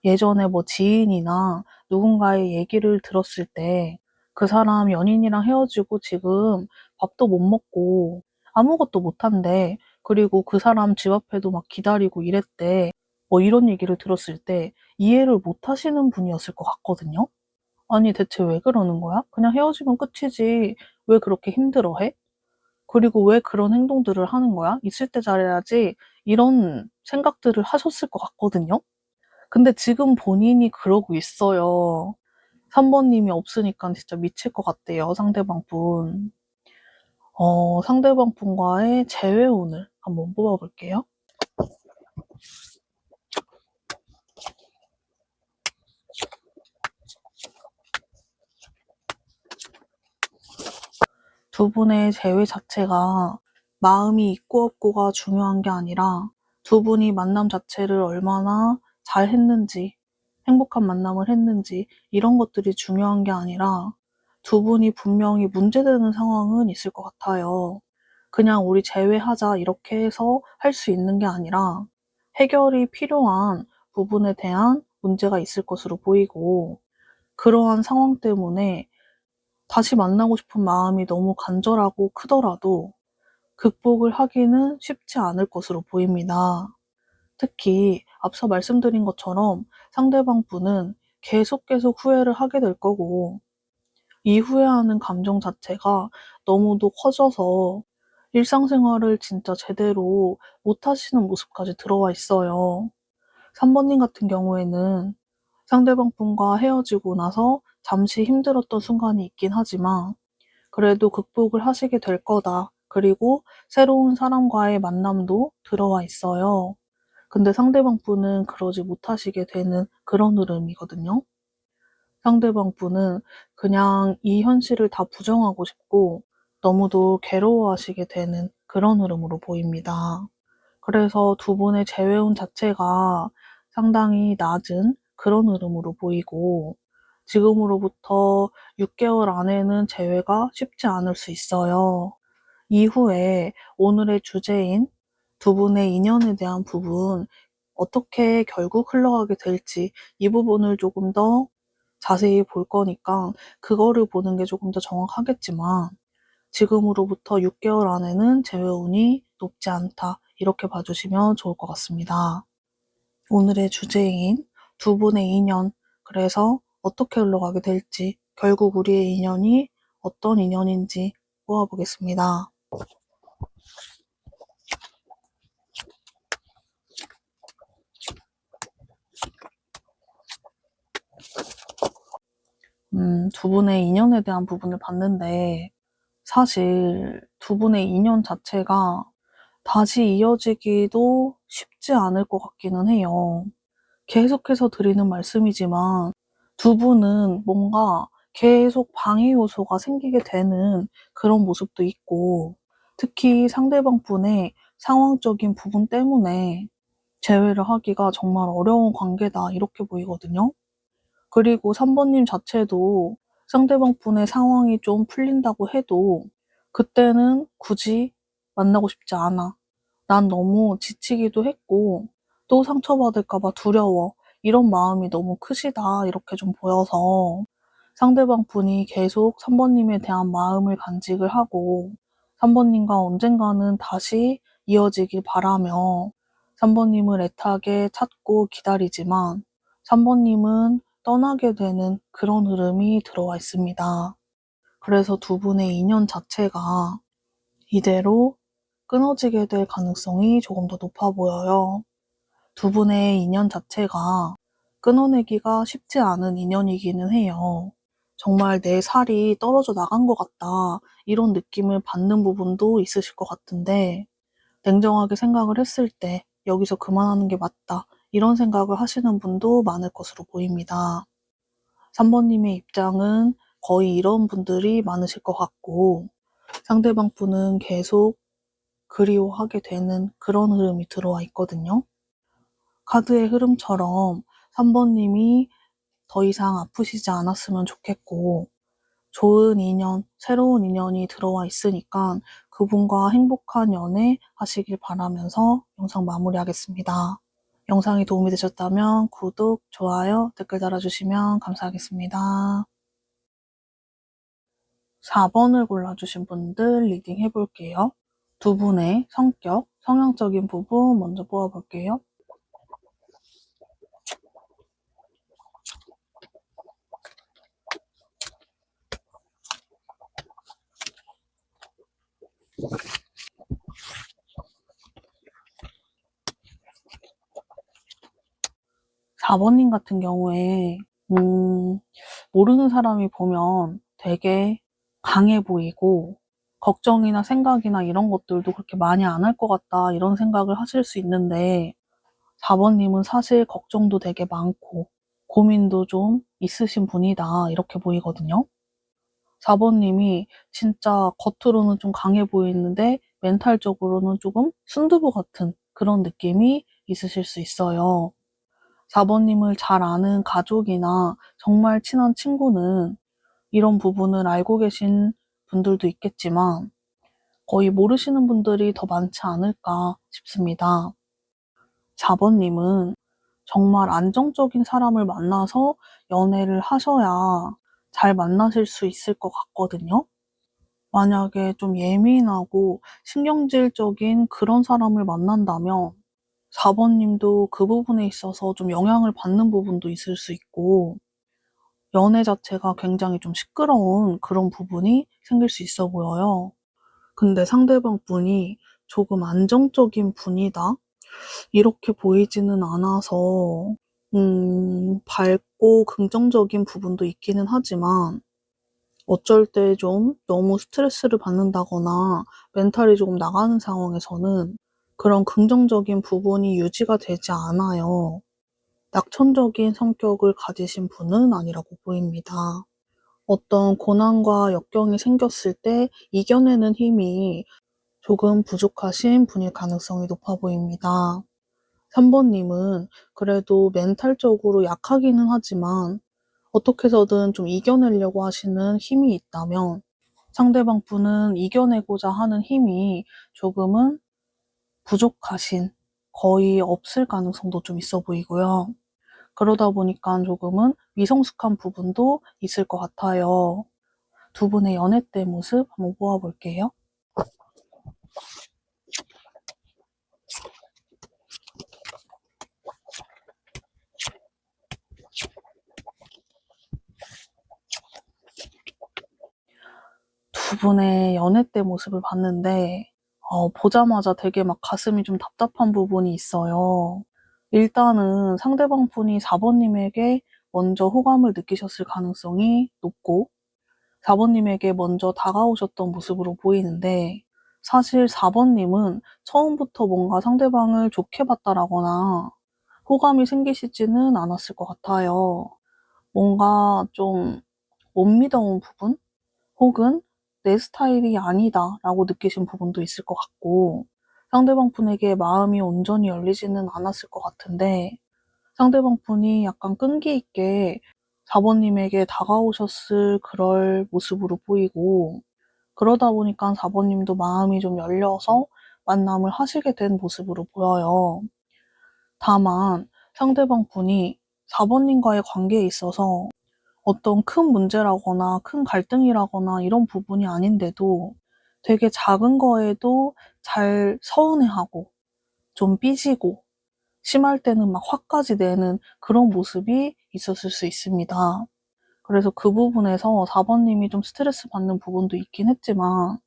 예전에 뭐 지인이나 누군가의 얘기를 들었을 때 그 사람 연인이랑 헤어지고 지금 밥도 못 먹고 아무것도 못 한대. 그리고 그 사람 집 앞에도 막 기다리고 이랬대. 뭐 이런 얘기를 들었을 때 이해를 못 하시는 분이었을 것 같거든요. 아니 대체 왜 그러는 거야? 그냥 헤어지면 끝이지. 왜 그렇게 힘들어해? 그리고 왜 그런 행동들을 하는 거야? 있을 때 잘해야지. 이런 생각들을 하셨을 것 같거든요. 근데 지금 본인이 그러고 있어요. 3번 님이 없으니까 진짜 미칠 것 같대요, 상대방 분. 상대방 분과의 재회운을 한번 뽑아 볼게요. 두 분의 재회 자체가 마음이 있고 없고가 중요한 게 아니라 두 분이 만남 자체를 얼마나 잘했는지, 행복한 만남을 했는지 이런 것들이 중요한 게 아니라 두 분이 분명히 문제되는 상황은 있을 것 같아요. 그냥 우리 재회하자 이렇게 해서 할 수 있는 게 아니라 해결이 필요한 부분에 대한 문제가 있을 것으로 보이고 그러한 상황 때문에 다시 만나고 싶은 마음이 너무 간절하고 크더라도 극복을 하기는 쉽지 않을 것으로 보입니다. 특히 앞서 말씀드린 것처럼 상대방 분은 계속 후회를 하게 될 거고 이 후회하는 감정 자체가 너무도 커져서 일상생활을 진짜 제대로 못하시는 모습까지 들어와 있어요. 3번님 같은 경우에는 상대방 분과 헤어지고 나서 잠시 힘들었던 순간이 있긴 하지만 그래도 극복을 하시게 될 거다. 그리고 새로운 사람과의 만남도 들어와 있어요. 근데 상대방 분은 그러지 못하시게 되는 그런 흐름이거든요. 상대방 분은 그냥 이 현실을 다 부정하고 싶고 너무도 괴로워하시게 되는 그런 흐름으로 보입니다. 그래서 두 분의 재회운 자체가 상당히 낮은 그런 흐름으로 보이고 지금으로부터 6개월 안에는 재회가 쉽지 않을 수 있어요. 이후에 오늘의 주제인 두 분의 인연에 대한 부분, 어떻게 결국 흘러가게 될지 이 부분을 조금 더 자세히 볼 거니까 그거를 보는 게 조금 더 정확하겠지만 지금으로부터 6개월 안에는 재회운이 높지 않다. 이렇게 봐주시면 좋을 것 같습니다. 오늘의 주제인 두 분의 인연, 그래서 어떻게 흘러가게 될지, 결국 우리의 인연이 어떤 인연인지 모아보겠습니다. 두 분의 인연에 대한 부분을 봤는데 사실 두 분의 인연 자체가 다시 이어지기도 쉽지 않을 것 같기는 해요. 계속해서 드리는 말씀이지만 두 분은 뭔가 계속 방해 요소가 생기게 되는 그런 모습도 있고 특히 상대방 분의 상황적인 부분 때문에 재회를 하기가 정말 어려운 관계다 이렇게 보이거든요. 그리고 3번님 자체도 상대방 분의 상황이 좀 풀린다고 해도 그때는 굳이 만나고 싶지 않아. 난 너무 지치기도 했고 또 상처받을까 봐 두려워. 이런 마음이 너무 크시다. 이렇게 좀 보여서 상대방 분이 계속 3번님에 대한 마음을 간직을 하고 3번님과 언젠가는 다시 이어지길 바라며 3번님을 애타게 찾고 기다리지만 3번님은 떠나게 되는 그런 흐름이 들어와 있습니다. 그래서 두 분의 인연 자체가 이대로 끊어지게 될 가능성이 조금 더 높아 보여요. 두 분의 인연 자체가 끊어내기가 쉽지 않은 인연이기는 해요. 정말 내 살이 떨어져 나간 것 같다, 이런 느낌을 받는 부분도 있으실 것 같은데, 냉정하게 생각을 했을 때 여기서 그만하는 게 맞다, 이런 생각을 하시는 분도 많을 것으로 보입니다. 3번님의 입장은 거의 이런 분들이 많으실 것 같고, 상대방 분은 계속 그리워하게 되는 그런 흐름이 들어와 있거든요. 카드의 흐름처럼 3번님이 더 이상 아프시지 않았으면 좋겠고, 좋은 인연, 새로운 인연이 들어와 있으니까 그분과 행복한 연애 하시길 바라면서 영상 마무리하겠습니다. 영상이 도움이 되셨다면 구독, 좋아요, 댓글 달아주시면 감사하겠습니다. 4번을 골라주신 분들 리딩 해볼게요. 두 분의 성격, 성향적인 부분 먼저 뽑아볼게요. 4번님 같은 경우에 모르는 사람이 보면 되게 강해 보이고, 걱정이나 생각이나 이런 것들도 그렇게 많이 안 할 것 같다, 이런 생각을 하실 수 있는데, 4번님은 사실 걱정도 되게 많고 고민도 좀 있으신 분이다, 이렇게 보이거든요. 4번님이 진짜 겉으로는 좀 강해 보이는데 멘탈적으로는 조금 순두부 같은 그런 느낌이 있으실 수 있어요. 4번님을 잘 아는 가족이나 정말 친한 친구는 이런 부분을 알고 계신 분들도 있겠지만, 거의 모르시는 분들이 더 많지 않을까 싶습니다. 4번님은 정말 안정적인 사람을 만나서 연애를 하셔야 잘 만나실 수 있을 것 같거든요. 만약에 좀 예민하고 신경질적인 그런 사람을 만난다면 4번님도 그 부분에 있어서 좀 영향을 받는 부분도 있을 수 있고, 연애 자체가 굉장히 좀 시끄러운 그런 부분이 생길 수 있어 보여요. 근데 상대방 분이 조금 안정적인 분이다, 이렇게 보이지는 않아서 밝고 긍정적인 부분도 있기는 하지만, 어쩔 때 좀 너무 스트레스를 받는다거나 멘탈이 조금 나가는 상황에서는 그런 긍정적인 부분이 유지가 되지 않아요. 낙천적인 성격을 가지신 분은 아니라고 보입니다. 어떤 고난과 역경이 생겼을 때 이겨내는 힘이 조금 부족하신 분일 가능성이 높아 보입니다. 3번님은 그래도 멘탈적으로 약하기는 하지만 어떻게 해서든 좀 이겨내려고 하시는 힘이 있다면, 상대방 분은 이겨내고자 하는 힘이 조금은 부족하신, 거의 없을 가능성도 좀 있어 보이고요. 그러다 보니까 조금은 미성숙한 부분도 있을 것 같아요. 두 분의 연애 때 모습 한번 보아볼게요. 두 분의 연애 때 모습을 봤는데, 보자마자 되게 막 가슴이 좀 답답한 부분이 있어요. 일단은 상대방 분이 4번님에게 먼저 호감을 느끼셨을 가능성이 높고, 4번님에게 먼저 다가오셨던 모습으로 보이는데, 사실 4번님은 처음부터 뭔가 상대방을 좋게 봤다라거나 호감이 생기시지는 않았을 것 같아요. 뭔가 좀 못 믿어온 부분? 혹은 내 스타일이 아니다 라고 느끼신 부분도 있을 것 같고, 상대방 분에게 마음이 온전히 열리지는 않았을 것 같은데, 상대방 분이 약간 끈기 있게 4번님에게 다가오셨을 그럴 모습으로 보이고, 그러다 보니까 4번님도 마음이 좀 열려서 만남을 하시게 된 모습으로 보여요. 다만 상대방 분이 4번님과의 관계에 있어서 어떤 큰 문제라거나 큰 갈등이라거나 이런 부분이 아닌데도 되게 작은 거에도 잘 서운해하고 좀 삐지고, 심할 때는 막 화까지 내는 그런 모습이 있었을 수 있습니다. 그래서 그 부분에서 4번님이 좀 스트레스 받는 부분도 있긴 했지만,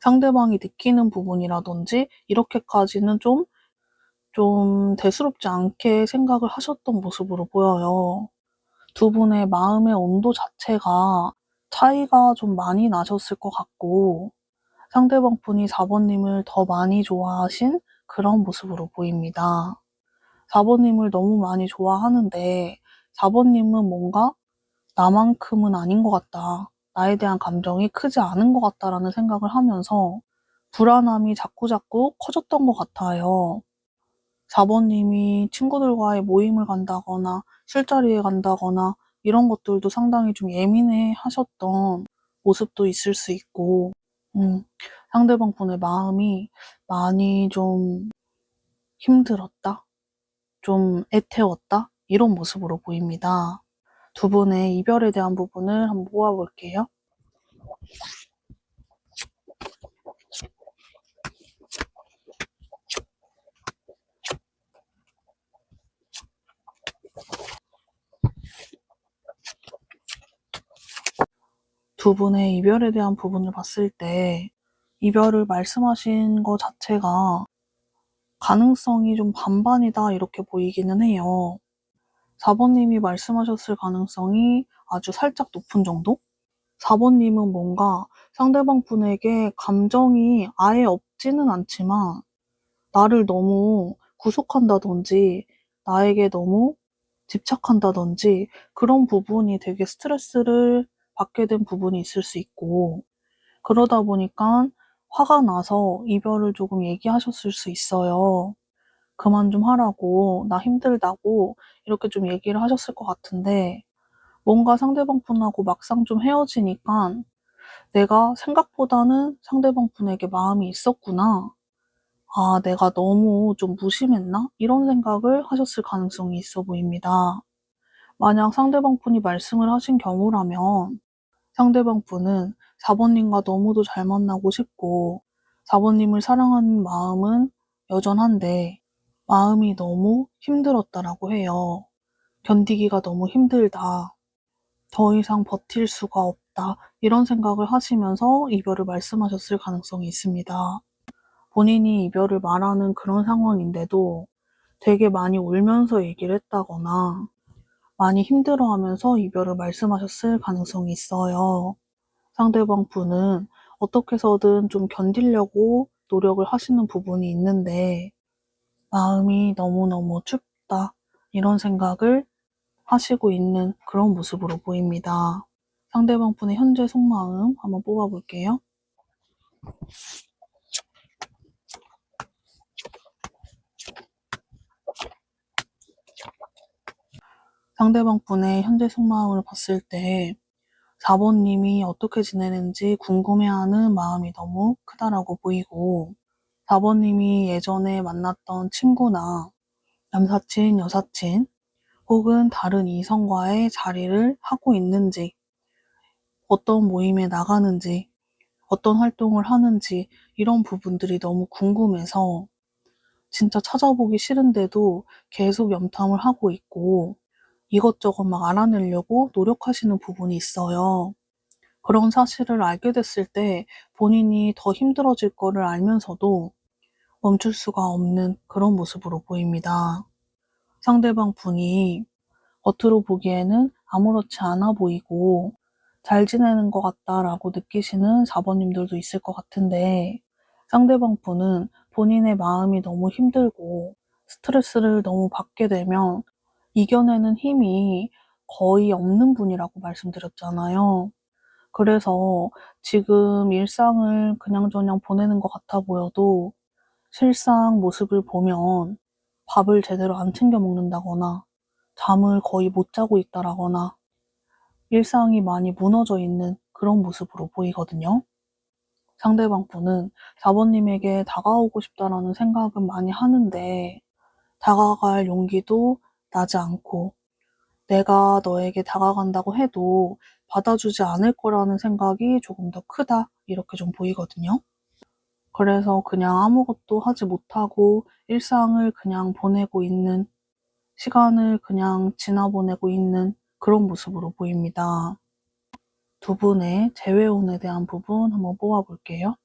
상대방이 느끼는 부분이라든지 이렇게까지는 좀 대수롭지 않게 생각을 하셨던 모습으로 보여요. 두 분의 마음의 온도 자체가 차이가 좀 많이 나셨을 것 같고 상대방 분이 4번님을 더 많이 좋아하신 그런 모습으로 보입니다. 4번님을 너무 많이 좋아하는데 4번님은 뭔가 나만큼은 아닌 것 같다. 나에 대한 감정이 크지 않은 것 같다라는 생각을 하면서 불안함이 자꾸자꾸 커졌던 것 같아요. 4번님이 친구들과의 모임을 간다거나 술자리에 간다거나 이런 것들도 상당히 좀 예민해 하셨던 모습도 있을 수 있고 상대방 분의 마음이 많이 좀 힘들었다? 좀 애태웠다? 이런 모습으로 보입니다. 두 분의 이별에 대한 부분을 한번 모아볼게요. 두 분의 이별에 대한 부분을 봤을 때 이별을 말씀하신 것 자체가 가능성이 좀 반반이다 이렇게 보이기는 해요. 4번님이 말씀하셨을 가능성이 아주 살짝 높은 정도? 4번님은 뭔가 상대방 분에게 감정이 아예 없지는 않지만 나를 너무 구속한다든지 나에게 너무 집착한다든지 그런 부분이 되게 스트레스를 받게 된 부분이 있을 수 있고 그러다 보니까 화가 나서 이별을 조금 얘기하셨을 수 있어요. 그만 좀 하라고, 나 힘들다고 이렇게 좀 얘기를 하셨을 것 같은데 뭔가 상대방 분하고 막상 좀 헤어지니까 내가 생각보다는 상대방 분에게 마음이 있었구나. 아, 내가 너무 좀 무심했나? 이런 생각을 하셨을 가능성이 있어 보입니다. 만약 상대방 분이 말씀을 하신 경우라면 상대방 분은 4번님과 너무도 잘 만나고 싶고 4번님을 사랑하는 마음은 여전한데 마음이 너무 힘들었다라고 해요. 견디기가 너무 힘들다. 더 이상 버틸 수가 없다. 이런 생각을 하시면서 이별을 말씀하셨을 가능성이 있습니다. 본인이 이별을 말하는 그런 상황인데도 되게 많이 울면서 얘기를 했다거나 많이 힘들어하면서 이별을 말씀하셨을 가능성이 있어요. 상대방 분은 어떻게 해서든 좀 견디려고 노력을 하시는 부분이 있는데 마음이 너무너무 춥다 이런 생각을 하시고 있는 그런 모습으로 보입니다. 상대방 분의 현재 속마음 한번 뽑아볼게요. 상대방 분의 현재 속마음을 봤을 때 4번님이 어떻게 지내는지 궁금해하는 마음이 너무 크다라고 보이고 4번님이 예전에 만났던 친구나 남사친, 여사친 혹은 다른 이성과의 자리를 하고 있는지 어떤 모임에 나가는지 어떤 활동을 하는지 이런 부분들이 너무 궁금해서 진짜 찾아보기 싫은데도 계속 염탐을 하고 있고 이것저것 막 알아내려고 노력하시는 부분이 있어요. 그런 사실을 알게 됐을 때 본인이 더 힘들어질 거를 알면서도 멈출 수가 없는 그런 모습으로 보입니다. 상대방 분이 겉으로 보기에는 아무렇지 않아 보이고 잘 지내는 것 같다라고 느끼시는 4번님들도 있을 것 같은데 상대방 분은 본인의 마음이 너무 힘들고 스트레스를 너무 받게 되면 이겨내는 힘이 거의 없는 분이라고 말씀드렸잖아요. 그래서 지금 일상을 그냥저냥 보내는 것 같아 보여도 실상 모습을 보면 밥을 제대로 안 챙겨 먹는다거나 잠을 거의 못 자고 있다라거나 일상이 많이 무너져 있는 그런 모습으로 보이거든요. 상대방 분은 4번님에게 다가오고 싶다라는 생각은 많이 하는데 다가갈 용기도 나지 않고 내가 너에게 다가간다고 해도 받아주지 않을 거라는 생각이 조금 더 크다 이렇게 좀 보이거든요. 그래서 그냥 아무것도 하지 못하고 일상을 그냥 보내고 있는 시간을 그냥 지나보내고 있는 그런 모습으로 보입니다. 두 분의 재회운에 대한 부분 한번 뽑아볼게요.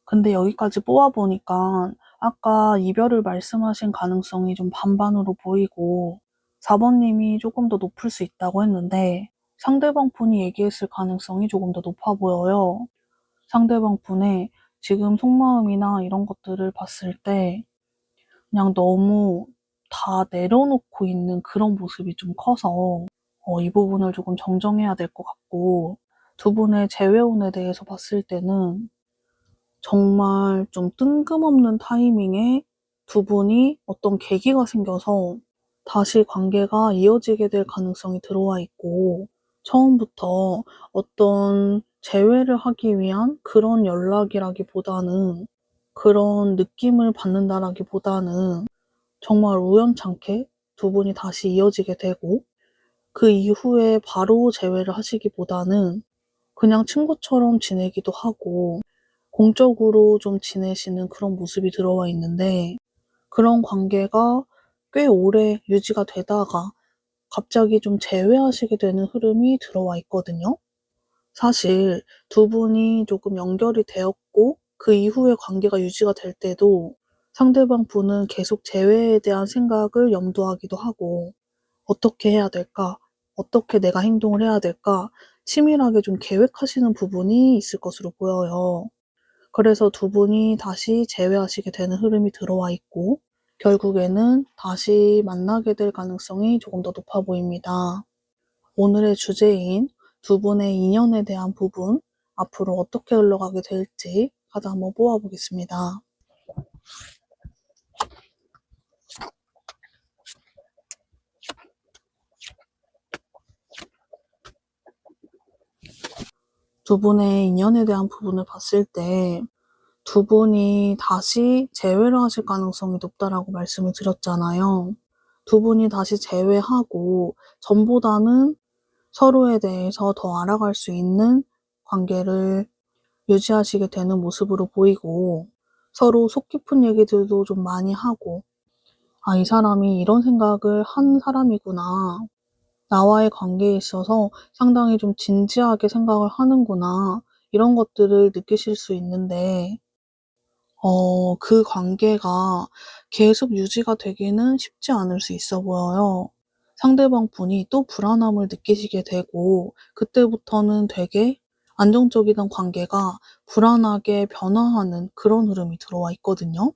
근데 여기까지 뽑아보니까 아까 이별을 말씀하신 가능성이 좀 반반으로 보이고 4번님이 조금 더 높을 수 있다고 했는데 상대방 분이 얘기했을 가능성이 조금 더 높아 보여요. 상대방 분의 지금 속마음이나 이런 것들을 봤을 때 그냥 너무 다 내려놓고 있는 그런 모습이 좀 커서 이 부분을 조금 정정해야 될 것 같고 두 분의 재회운에 대해서 봤을 때는 정말 좀 뜬금없는 타이밍에 두 분이 어떤 계기가 생겨서 다시 관계가 이어지게 될 가능성이 들어와 있고 처음부터 어떤 재회를 하기 위한 그런 연락이라기보다는 그런 느낌을 받는다라기보다는 정말 우연찮게 두 분이 다시 이어지게 되고 그 이후에 바로 재회를 하시기보다는 그냥 친구처럼 지내기도 하고 공적으로 좀 지내시는 그런 모습이 들어와 있는데 그런 관계가 꽤 오래 유지가 되다가 갑자기 좀 재회하시게 되는 흐름이 들어와 있거든요. 사실 두 분이 조금 연결이 되었고 그 이후에 관계가 유지가 될 때도 상대방 분은 계속 재회에 대한 생각을 염두하기도 하고 어떻게 해야 될까? 어떻게 내가 행동을 해야 될까? 치밀하게 좀 계획하시는 부분이 있을 것으로 보여요. 그래서 두 분이 다시 재회하시게 되는 흐름이 들어와 있고 결국에는 다시 만나게 될 가능성이 조금 더 높아 보입니다. 오늘의 주제인 두 분의 인연에 대한 부분, 앞으로 어떻게 흘러가게 될지 카드 한번 뽑아보겠습니다. 두 분의 인연에 대한 부분을 봤을 때 두 분이 다시 재회를 하실 가능성이 높다라고 말씀을 드렸잖아요. 두 분이 다시 재회하고 전보다는 서로에 대해서 더 알아갈 수 있는 관계를 유지하시게 되는 모습으로 보이고 서로 속 깊은 얘기들도 좀 많이 하고 이 사람이 이런 생각을 한 사람이구나. 나와의 관계에 있어서 상당히 좀 진지하게 생각을 하는구나. 이런 것들을 느끼실 수 있는데 그 관계가 계속 유지가 되기는 쉽지 않을 수 있어 보여요. 상대방 분이 또 불안함을 느끼시게 되고 그때부터는 되게 안정적이던 관계가 불안하게 변화하는 그런 흐름이 들어와 있거든요.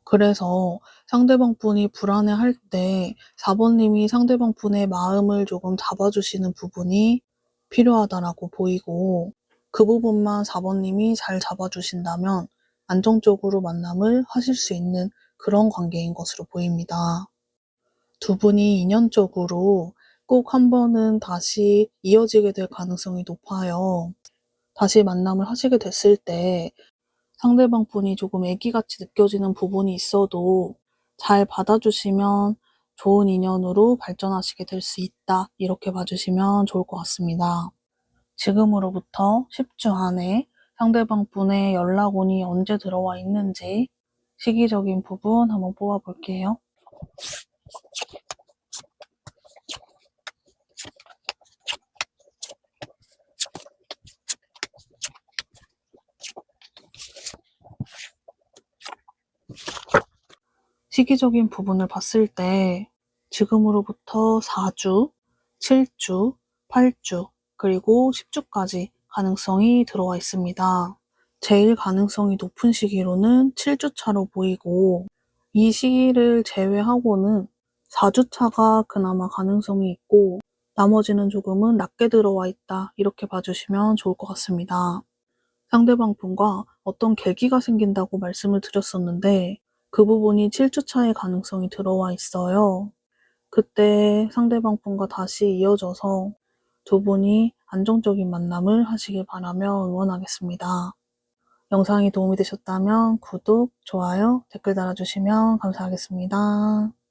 그래서 상대방 분이 불안해할 때 4번님이 상대방 분의 마음을 조금 잡아주시는 부분이 필요하다라고 보이고 그 부분만 4번님이 잘 잡아주신다면 안정적으로 만남을 하실 수 있는 그런 관계인 것으로 보입니다. 두 분이 인연적으로 꼭 한 번은 다시 이어지게 될 가능성이 높아요. 다시 만남을 하시게 됐을 때 상대방 분이 조금 애기같이 느껴지는 부분이 있어도 잘 받아주시면 좋은 인연으로 발전하시게 될 수 있다. 이렇게 봐주시면 좋을 것 같습니다. 지금으로부터 10주 안에 상대방 분의 연락운이 언제 들어와 있는지 시기적인 부분 한번 뽑아볼게요. 시기적인 부분을 봤을 때 지금으로부터 4주, 7주, 8주, 그리고 10주까지 가능성이 들어와 있습니다. 제일 가능성이 높은 시기로는 7주 차로 보이고 이 시기를 제외하고는 4주 차가 그나마 가능성이 있고 나머지는 조금은 낮게 들어와 있다. 이렇게 봐주시면 좋을 것 같습니다. 상대방 분과 어떤 계기가 생긴다고 말씀을 드렸었는데 그 부분이 7주 차의 가능성이 들어와 있어요. 그때 상대방 분과 다시 이어져서 두 분이 안정적인 만남을 하시길 바라며 응원하겠습니다. 영상이 도움이 되셨다면 구독, 좋아요, 댓글 달아주시면 감사하겠습니다.